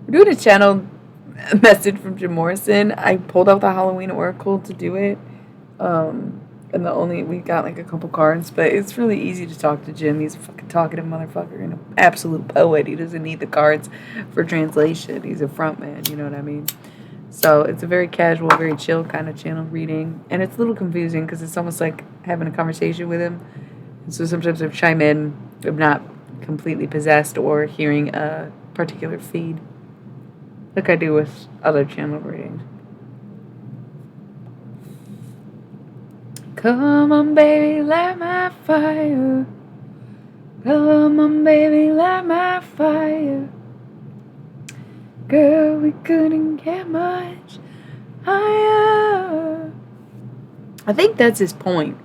We're doing a channel message from Jim Morrison. I pulled out the Halloween Oracle to do it. And we got like a couple cards, but it's really easy to talk to Jim. He's a fucking talkative motherfucker and an absolute poet. He doesn't need the cards for translation. He's a front man, you know what I mean? So it's a very casual, very chill kind of channel reading. And it's a little confusing because it's almost like having a conversation with him. And so sometimes I chime in, I'm not completely possessed or hearing a particular feed like I do with other channel readings. Come on, baby, light my fire. Come on, baby, light my fire. Girl, we couldn't get much higher. I think that's his point,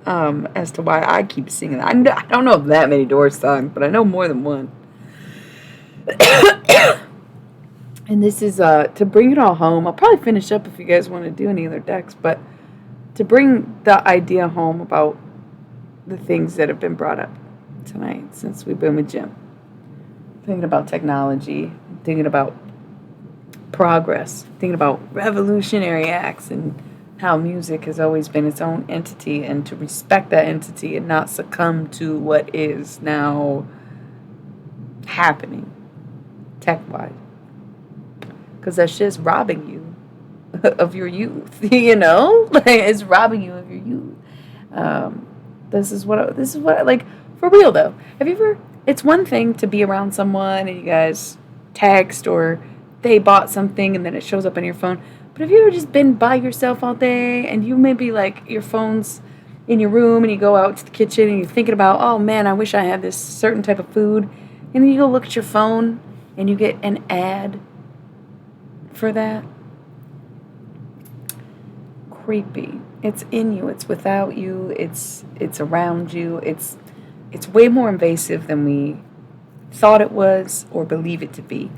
as to why I keep singing. I don't know that many Doors songs, but I know more than one. And this is to bring it all home. I'll probably finish up if you guys want to do any other decks, but to bring the idea home about the things that have been brought up tonight since we've been with Jim. Thinking about technology, thinking about progress, thinking about revolutionary acts and how music has always been its own entity, and to respect that entity and not succumb to what is now happening tech-wise. Because that's just robbing you of your youth, you know? Like, it's robbing you of your youth. This is what like, for real though. Have you ever, it's one thing to be around someone and you guys text or they bought something and then it shows up on your phone. But have you ever just been by yourself all day and you maybe like your phone's in your room and you go out to the kitchen and you're thinking about, oh man, I wish I had this certain type of food. And then you go look at your phone and you get an ad for that? Creepy. It's in you. It's without you. It's around you. It's way more invasive than we thought it was or believe it to be.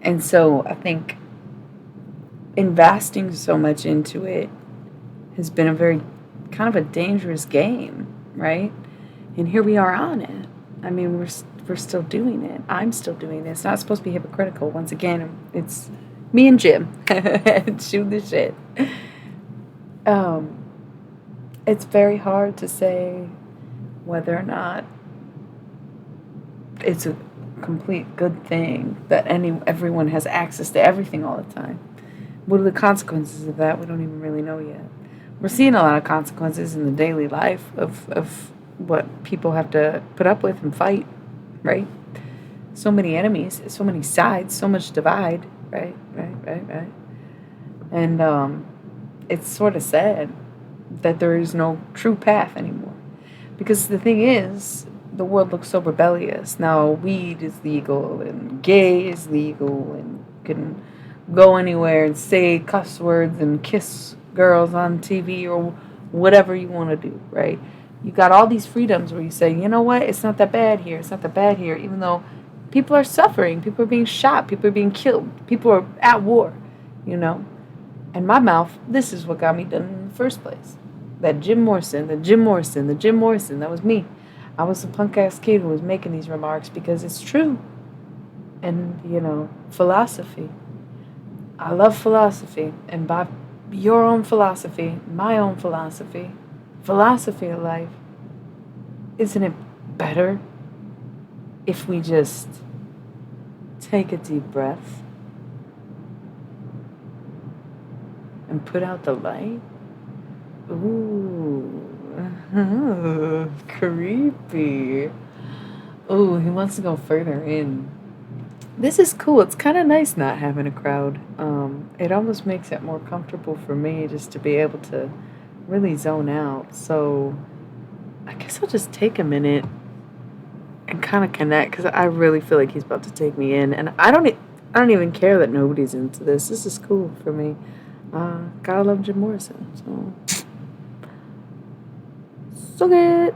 And so I think investing so much into it has been a very kind of a dangerous game, right? And here we are on it. I mean, we're still doing it. I'm still doing it. It's not supposed to be hypocritical. Once again, it's me and Jim shoot the shit. It's very hard to say whether or not it's a complete good thing that everyone has access to everything all the time. What are the consequences of that? We don't even really know yet. We're seeing a lot of consequences in the daily life of what people have to put up with and fight, right? So many enemies, so many sides, so much divide, right? And it's sort of sad that there is no true path anymore. Because the thing is, the world looks so rebellious. Now weed is legal and gay is legal and you can go anywhere and say cuss words and kiss girls on TV or whatever you want to do, right? You got all these freedoms where you say, you know what, it's not that bad here, it's not that bad here, even though people are suffering, people are being shot, people are being killed, people are at war, you know? And my mouth, this is what got me done in the first place. That Jim Morrison, that was me. I was a punk-ass kid who was making these remarks because it's true. And, you know, philosophy. I love philosophy. And by your own philosophy, my own philosophy of life, isn't it better if we just take a deep breath and put out the light? Ooh, creepy. Ooh, he wants to go further in. This is cool. It's kind of nice not having a crowd. It almost makes it more comfortable for me just to be able to really zone out. So I guess I'll just take a minute and kind of connect because I really feel like he's about to take me in, and I don't even care that nobody's into this. This is cool for me. Gotta love Jim Morrison. So good.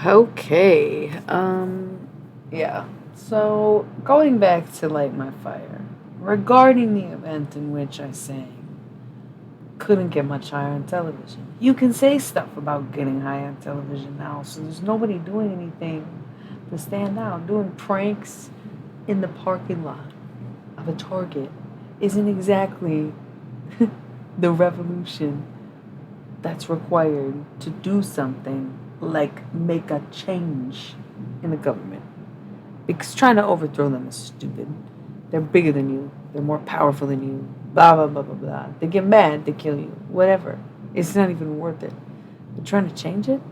Okay. Yeah. So going back to Light My Fire, regarding the event in which I sang, couldn't get much higher on television. You can say stuff about getting high on television now, so there's nobody doing anything to stand out. Doing pranks in the parking lot of a Target isn't exactly the revolution that's required to do something like make a change in the government. Because trying to overthrow them is stupid. They're bigger than you. They're more powerful than you. Blah, blah, blah, blah, blah. They get mad, they kill you. Whatever. It's not even worth it. But trying to change it?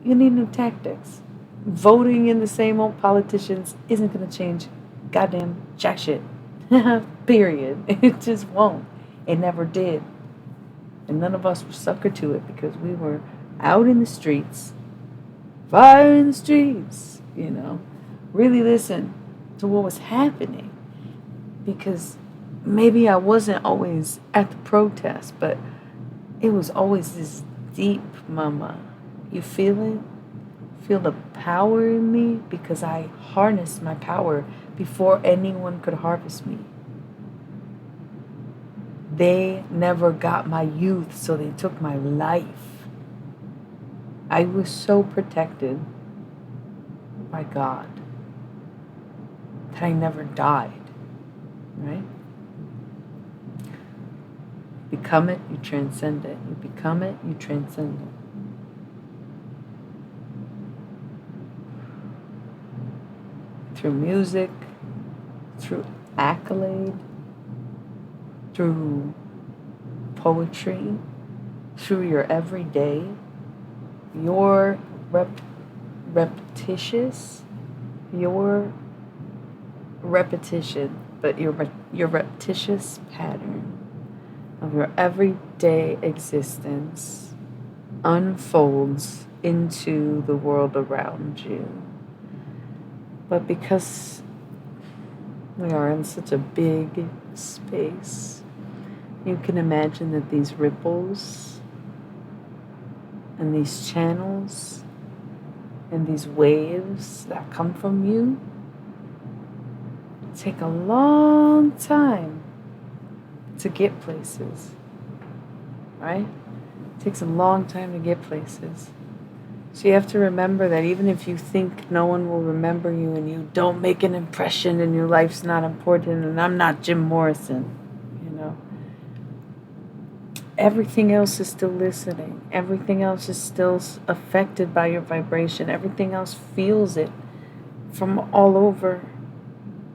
You need new tactics. Voting in the same old politicians isn't going to change goddamn jack shit. Period. It just won't. It never did. And none of us were suckered to it because we were out in the streets, fire in the streets, really listen to what was happening. Because maybe I wasn't always at the protest, but it was always this deep, mama. You feel it? Feel the power in me? Because I harnessed my power before anyone could harvest me. They never got my youth, so they took my life. I was so protected by God that I never died, right? Become it, you transcend it. You become it, you transcend it. Through music, through accolade, through poetry, through your everyday, your repetitious, your repetition, but your repetitious pattern of your everyday existence unfolds into the world around you. But because we are in such a big space, you can imagine that these ripples and these channels and these waves that come from you take a long time to get places, right? It takes a long time to get places. So you have to remember that even if you think no one will remember you and you don't make an impression and your life's not important, and I'm not Jim Morrison, everything else is still listening. Everything else is still affected by your vibration. Everything else feels it from all over.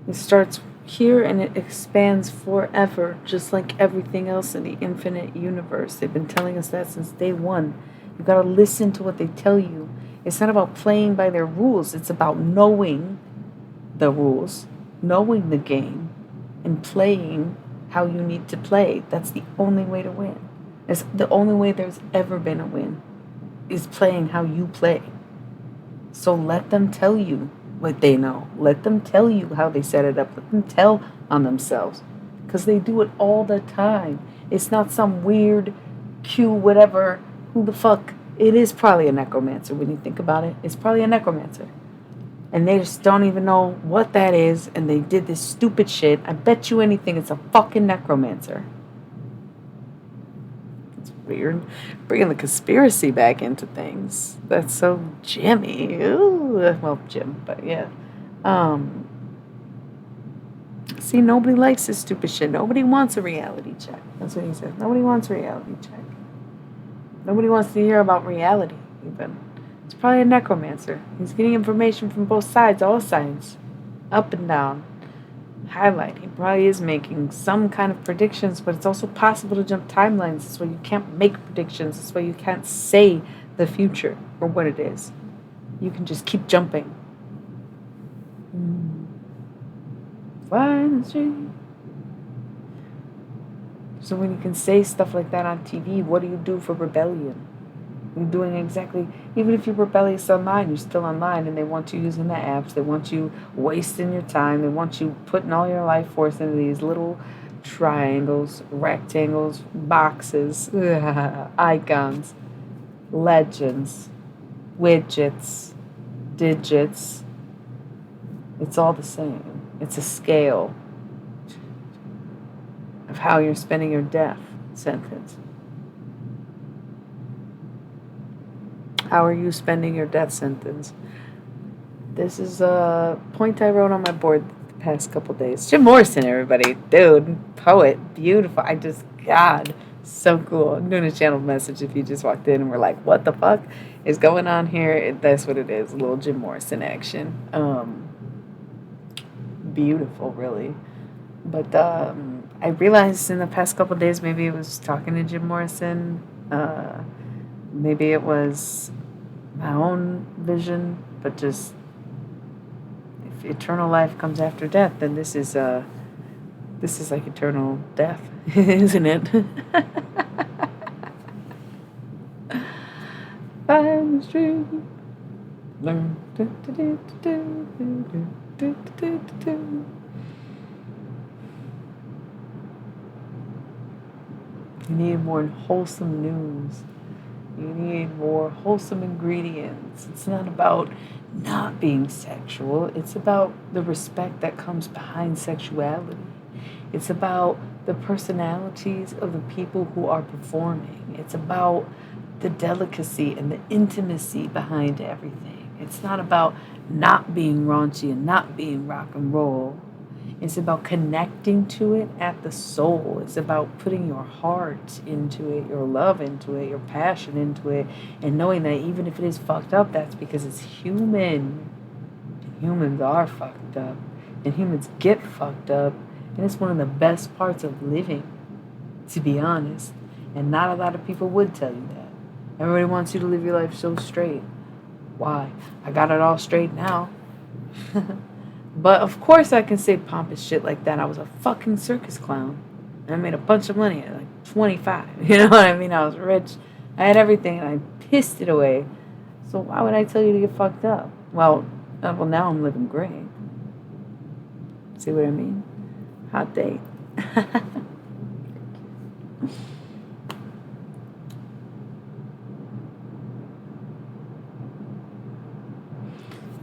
It starts here and it expands forever, just like everything else in the infinite universe. They've been telling us that since day one. You got to listen to what they tell you. It's not about playing by their rules. It's about knowing the rules, knowing the game, and playing how you need to play. That's the only way to win. It's the only way there's ever been a win, is playing how you play. So let them tell you what they know. Let them tell you how they set it up. Let them tell on themselves, because they do it all the time. It's not some weird Q whatever. Who the fuck? It is probably a necromancer when you think about it. It's probably a necromancer. And they just don't even know what that is, and they did this stupid shit. I bet you anything it's a fucking necromancer. It's weird. Bringing the conspiracy back into things. That's so Jimmy. Ooh. Well, Jim, but yeah. See, nobody likes this stupid shit. Nobody wants a reality check. That's what he said. Nobody wants a reality check. Nobody wants to hear about reality, even. It's probably a necromancer. He's getting information from both sides, all sides, up and down. Highlight. He probably is making some kind of predictions, but it's also possible to jump timelines. That's why you can't make predictions. That's why you can't say the future or what it is. You can just keep jumping. Fly in the street. So when you can say stuff like that on TV, what do you do for rebellion? You're doing exactly, even if you're rebellious online, you're still online, and they want you using the apps, they want you wasting your time, they want you putting all your life force into these little triangles, rectangles, boxes, icons, legends. widgets, digits. It's all the same. It's a scale of how you're spending your death sentence. How are you spending your death sentence? This is a point I wrote on my board the past couple days. Jim Morrison, everybody. Dude, poet, beautiful. God, so cool. I'm doing a channel message if you just walked in and were like, what the fuck is going on here? That's what it is, a little Jim Morrison action. Beautiful, really. But I realized in the past couple days, maybe it was talking to Jim Morrison. Maybe it was my own vision, but just if eternal life comes after death, then this is like eternal death, isn't it? I'm the street. Learn. You need more wholesome news. You need more wholesome ingredients. It's not about not being sexual. It's about the respect that comes behind sexuality. It's about the personalities of the people who are performing. It's about the delicacy and the intimacy behind everything. It's not about not being raunchy and not being rock and roll. It's about connecting to it at the soul. It's about putting your heart into it, your love into it, your passion into it, and knowing that even if it is fucked up, that's because it's human. And humans are fucked up. And humans get fucked up. And it's one of the best parts of living, to be honest. And not a lot of people would tell you that. Everybody wants you to live your life so straight. Why? I got it all straight now. But of course I can say pompous shit like that. I was a fucking circus clown. And I made a bunch of money at like 25. You know what I mean? I was rich. I had everything and I pissed it away. So why would I tell you to get fucked up? Well, now I'm living great. See what I mean? Hot date.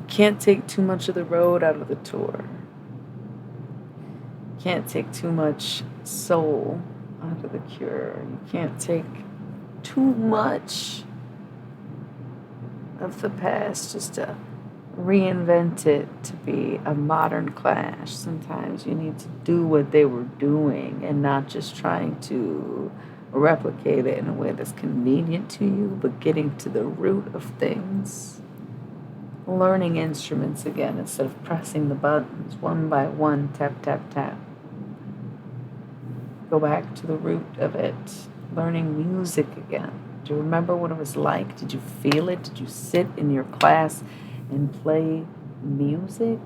Can't take too much of the road out of the tour. Can't take too much soul out of the cure. You can't take too much of the past just to reinvent it to be a modern Clash. Sometimes you need to do what they were doing and not just trying to replicate it in a way that's convenient to you, but getting to the root of things. Learning instruments again instead of pressing the buttons one by one, tap, tap, tap. Go back to the root of it. Learning music again. Do you remember what it was like? Did you feel it? Did you sit in your class and play music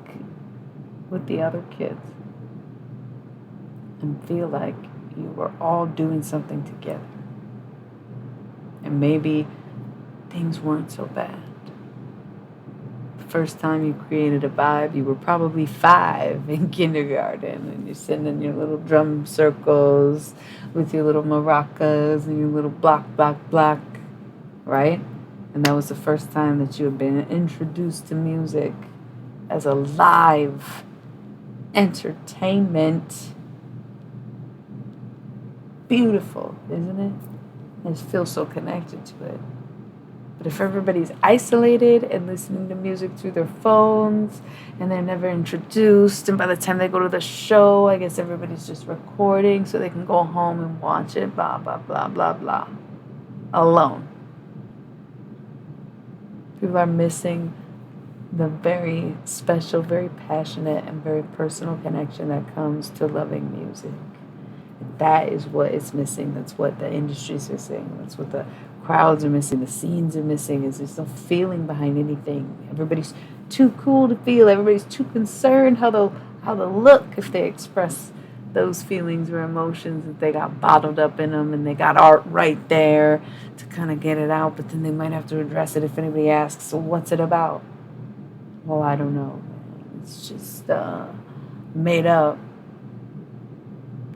with the other kids and feel like you were all doing something together? And maybe things weren't so bad. First time you created a vibe, you were probably 5 in kindergarten, and you're sitting in your little drum circles with your little maracas and your little block, right? And that was the first time that you had been introduced to music as a live entertainment. Beautiful, isn't it? I just feel so connected to it. But if everybody's isolated and listening to music through their phones and they're never introduced, and by the time they go to the show, I guess everybody's just recording so they can go home and watch it, blah, blah, blah, blah, blah. Alone. People are missing the very special, very passionate, and very personal connection that comes to loving music. That is what is missing. That's what the industry's missing. That's what the crowds are missing. The scenes are missing. Is there's no feeling behind anything. Everybody's too cool to feel. Everybody's too concerned how they'll look if they express those feelings or emotions that they got bottled up in them, and they got art right there to kind of get it out. But then they might have to address it if anybody asks, so what's it about? Well, I don't know. It's just made up.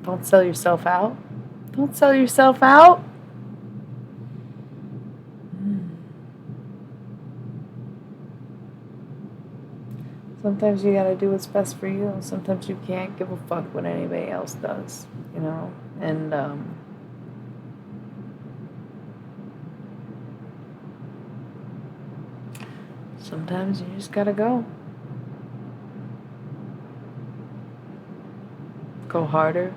Don't sell yourself out. Don't sell yourself out. Sometimes you gotta do what's best for you. Sometimes you can't give a fuck what anybody else does, you know? And, sometimes you just gotta go. Go harder.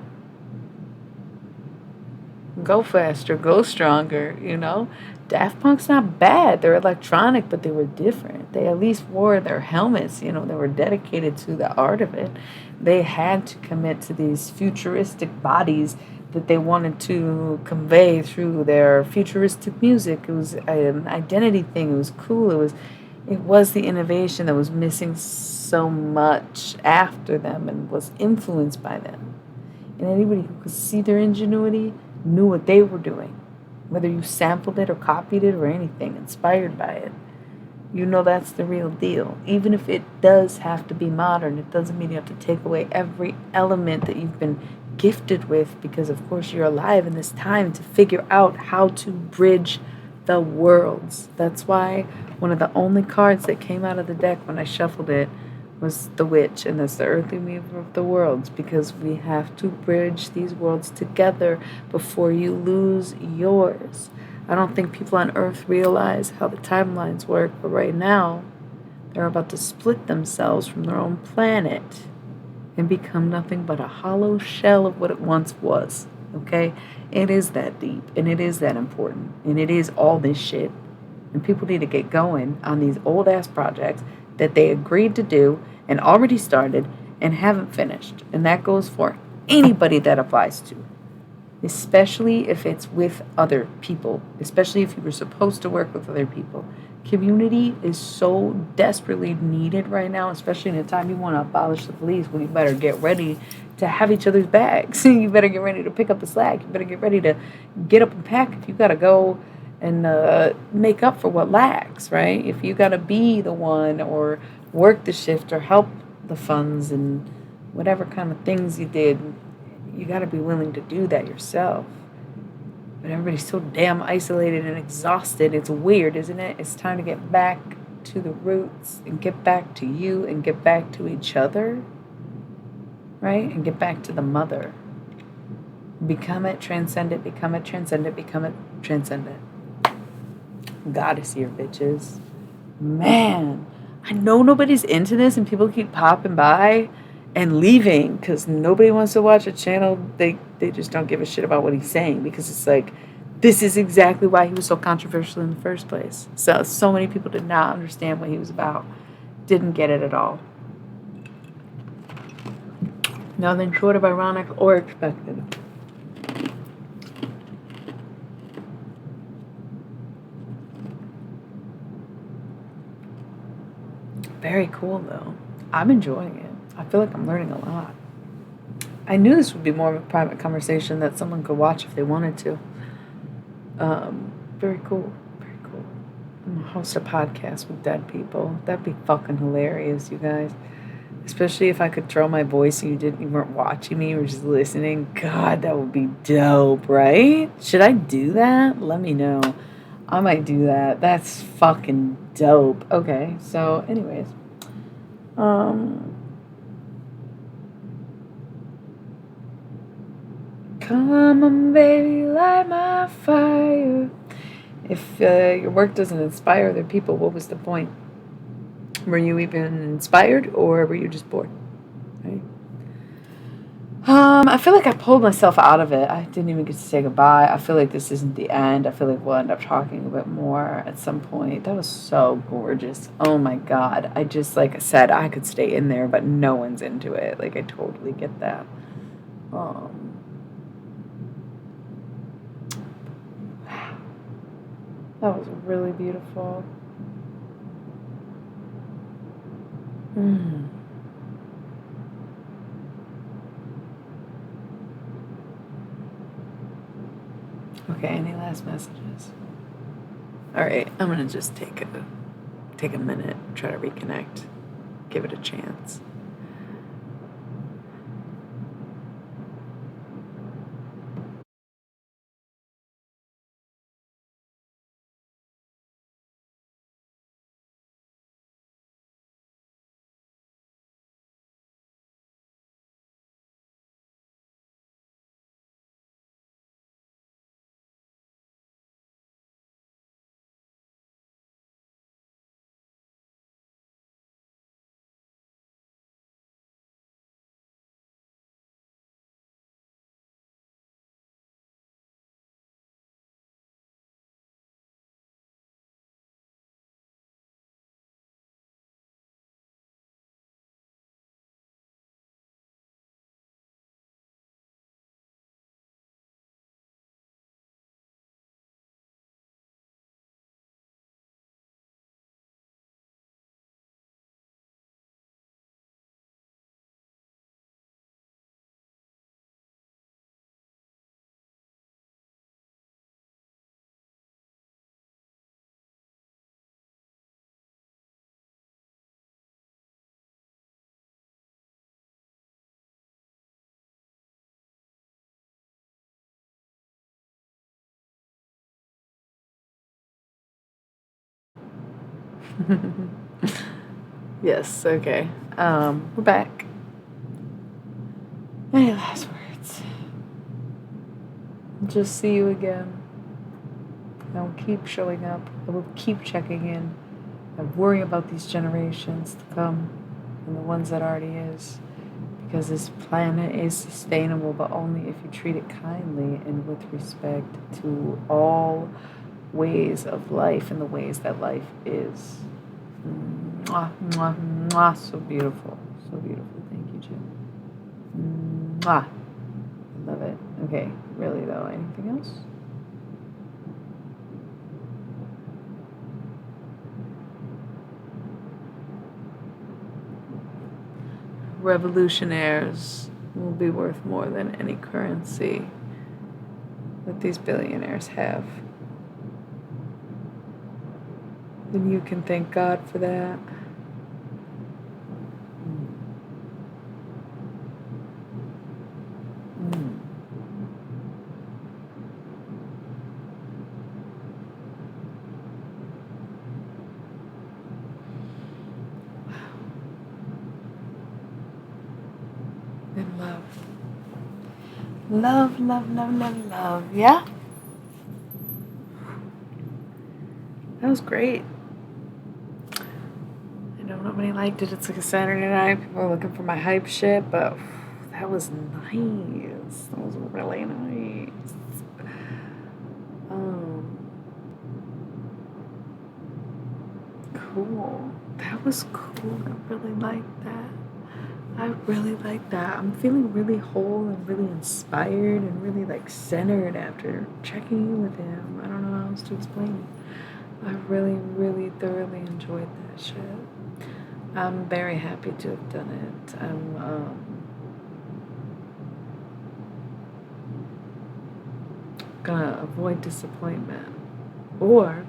Go faster. Go stronger, you know? Daft Punk's not bad. They're electronic, but they were different. They at least wore their helmets, you know, they were dedicated to the art of it. They had to commit to these futuristic bodies that they wanted to convey through their futuristic music. It was an identity thing. It was cool. It was the innovation that was missing so much after them and was influenced by them. And anybody who could see their ingenuity knew what they were doing. Whether you sampled it or copied it or anything, inspired by it, you know that's the real deal. Even if it does have to be modern, it doesn't mean you have to take away every element that you've been gifted with, because of course you're alive in this time to figure out how to bridge the worlds. That's why one of the only cards that came out of the deck when I shuffled it was the witch, and that's the earthly weaver of the worlds, because we have to bridge these worlds together before you lose yours. I don't think people on earth realize how the timelines work, but right now they're about to split themselves from their own planet and become nothing but a hollow shell of what it once was. Okay? It is that deep, and it is that important, and it is all this shit. And people need to get going on these old ass projects that they agreed to do and already started and haven't finished. And that goes for anybody that applies to, especially if it's with other people, especially if you were supposed to work with other people. Community is so desperately needed right now, especially in a time you want to abolish the police. Well, you better get ready to have each other's backs. You better get ready to pick up the slack. You better get ready to get up and pack if you got to go and make up for what lacks, right? If you got to be the one or work the shift or help the funds and whatever kind of things you did, you got to be willing to do that yourself. But everybody's so damn isolated and exhausted. It's weird, isn't it? It's time to get back to the roots and get back to you and get back to each other, right? And get back to the mother. Become it, transcend it, become it, transcend it, become it, transcend it. Goddess here, bitches. Man, I know nobody's into this and people keep popping by and leaving because nobody wants to watch a channel. They just don't give a shit about what he's saying, because it's like, this is exactly why he was so controversial in the first place. So many people did not understand what he was about. Didn't get it at all. Nothing short of ironic or expected. Very cool, though. I'm enjoying it. I feel like I'm learning a lot. I knew this would be more of a private conversation that someone could watch if they wanted to. Very cool. Very cool. I'm gonna host a podcast with dead people. That'd be fucking hilarious, you guys. Especially if I could throw my voice and you weren't watching me, you were just listening. God, that would be dope, right? Should I do that? Let me know. I might do that. That's fucking dope. Okay, so anyways. Come on, baby, light my fire. If your work doesn't inspire other people, what was the point? Were you even inspired, or were you just bored? Right? I feel like I pulled myself out of it. I didn't even get to say goodbye. I feel like this isn't the end. I feel like we'll end up talking a bit more at some point. That was so gorgeous. Oh my God. I just, like I said, I could stay in there, but no one's into it. Like, I totally get that. Wow. That was really beautiful. Okay, any last messages? All right, I'm gonna just take a minute, try to reconnect, give it a chance. Yes, okay. We're back. Any last words? Just see you again. I will keep showing up. I will keep checking in. I worry about these generations to come and the ones that already is. Because this planet is sustainable, but only if you treat it kindly and with respect to all ways of life and the ways that life is. Mwah, mwah, mwah. So beautiful. So beautiful. Thank you, Jim. Mwah. I love it. Okay, really though, anything else? Revolutionaires will be worth more than any currency that these billionaires have. And you can thank God for that. And love. Love, love, love, love, love. Yeah? That was great. I know nobody liked it. It's like a Saturday night. People are looking for my hype shit, but that was nice. That was really nice. Cool. That was cool. I really liked that. I really like that. I'm feeling really whole and really inspired and really like centered after checking in with him. I don't know how else to explain it. I really, really thoroughly enjoyed that shit. I'm very happy to have done it. I'm gonna avoid disappointment or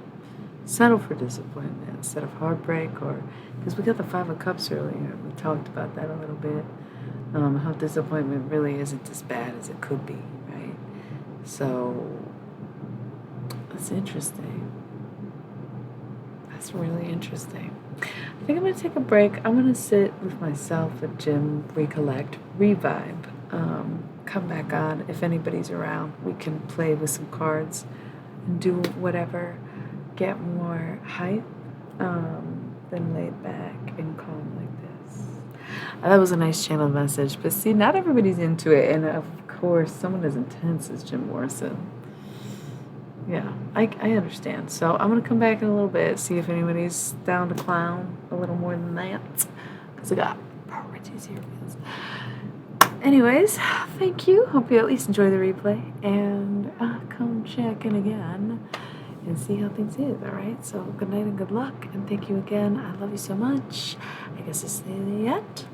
settle for disappointment instead of heartbreak, or because we got the Five of Cups earlier. We talked about that a little bit. How disappointment really isn't as bad as it could be, right? So that's interesting. That's really interesting. I think I'm gonna take a break. I'm gonna sit with myself at gym, recollect, revibe, come back on. If anybody's around, we can play with some cards and do whatever. Get more hype than laid back and calm like this. That was a nice channel message, but see, not everybody's into it, and of course, someone as intense as Jim Morrison. Yeah, I understand. So I'm gonna come back in a little bit, see if anybody's down to clown a little more than that, because I got pretty serious. Anyways, thank you. Hope you at least enjoy the replay, and come check in again and see how things is, all right? So good night and good luck, and thank you again. I love you so much. I guess this is the end.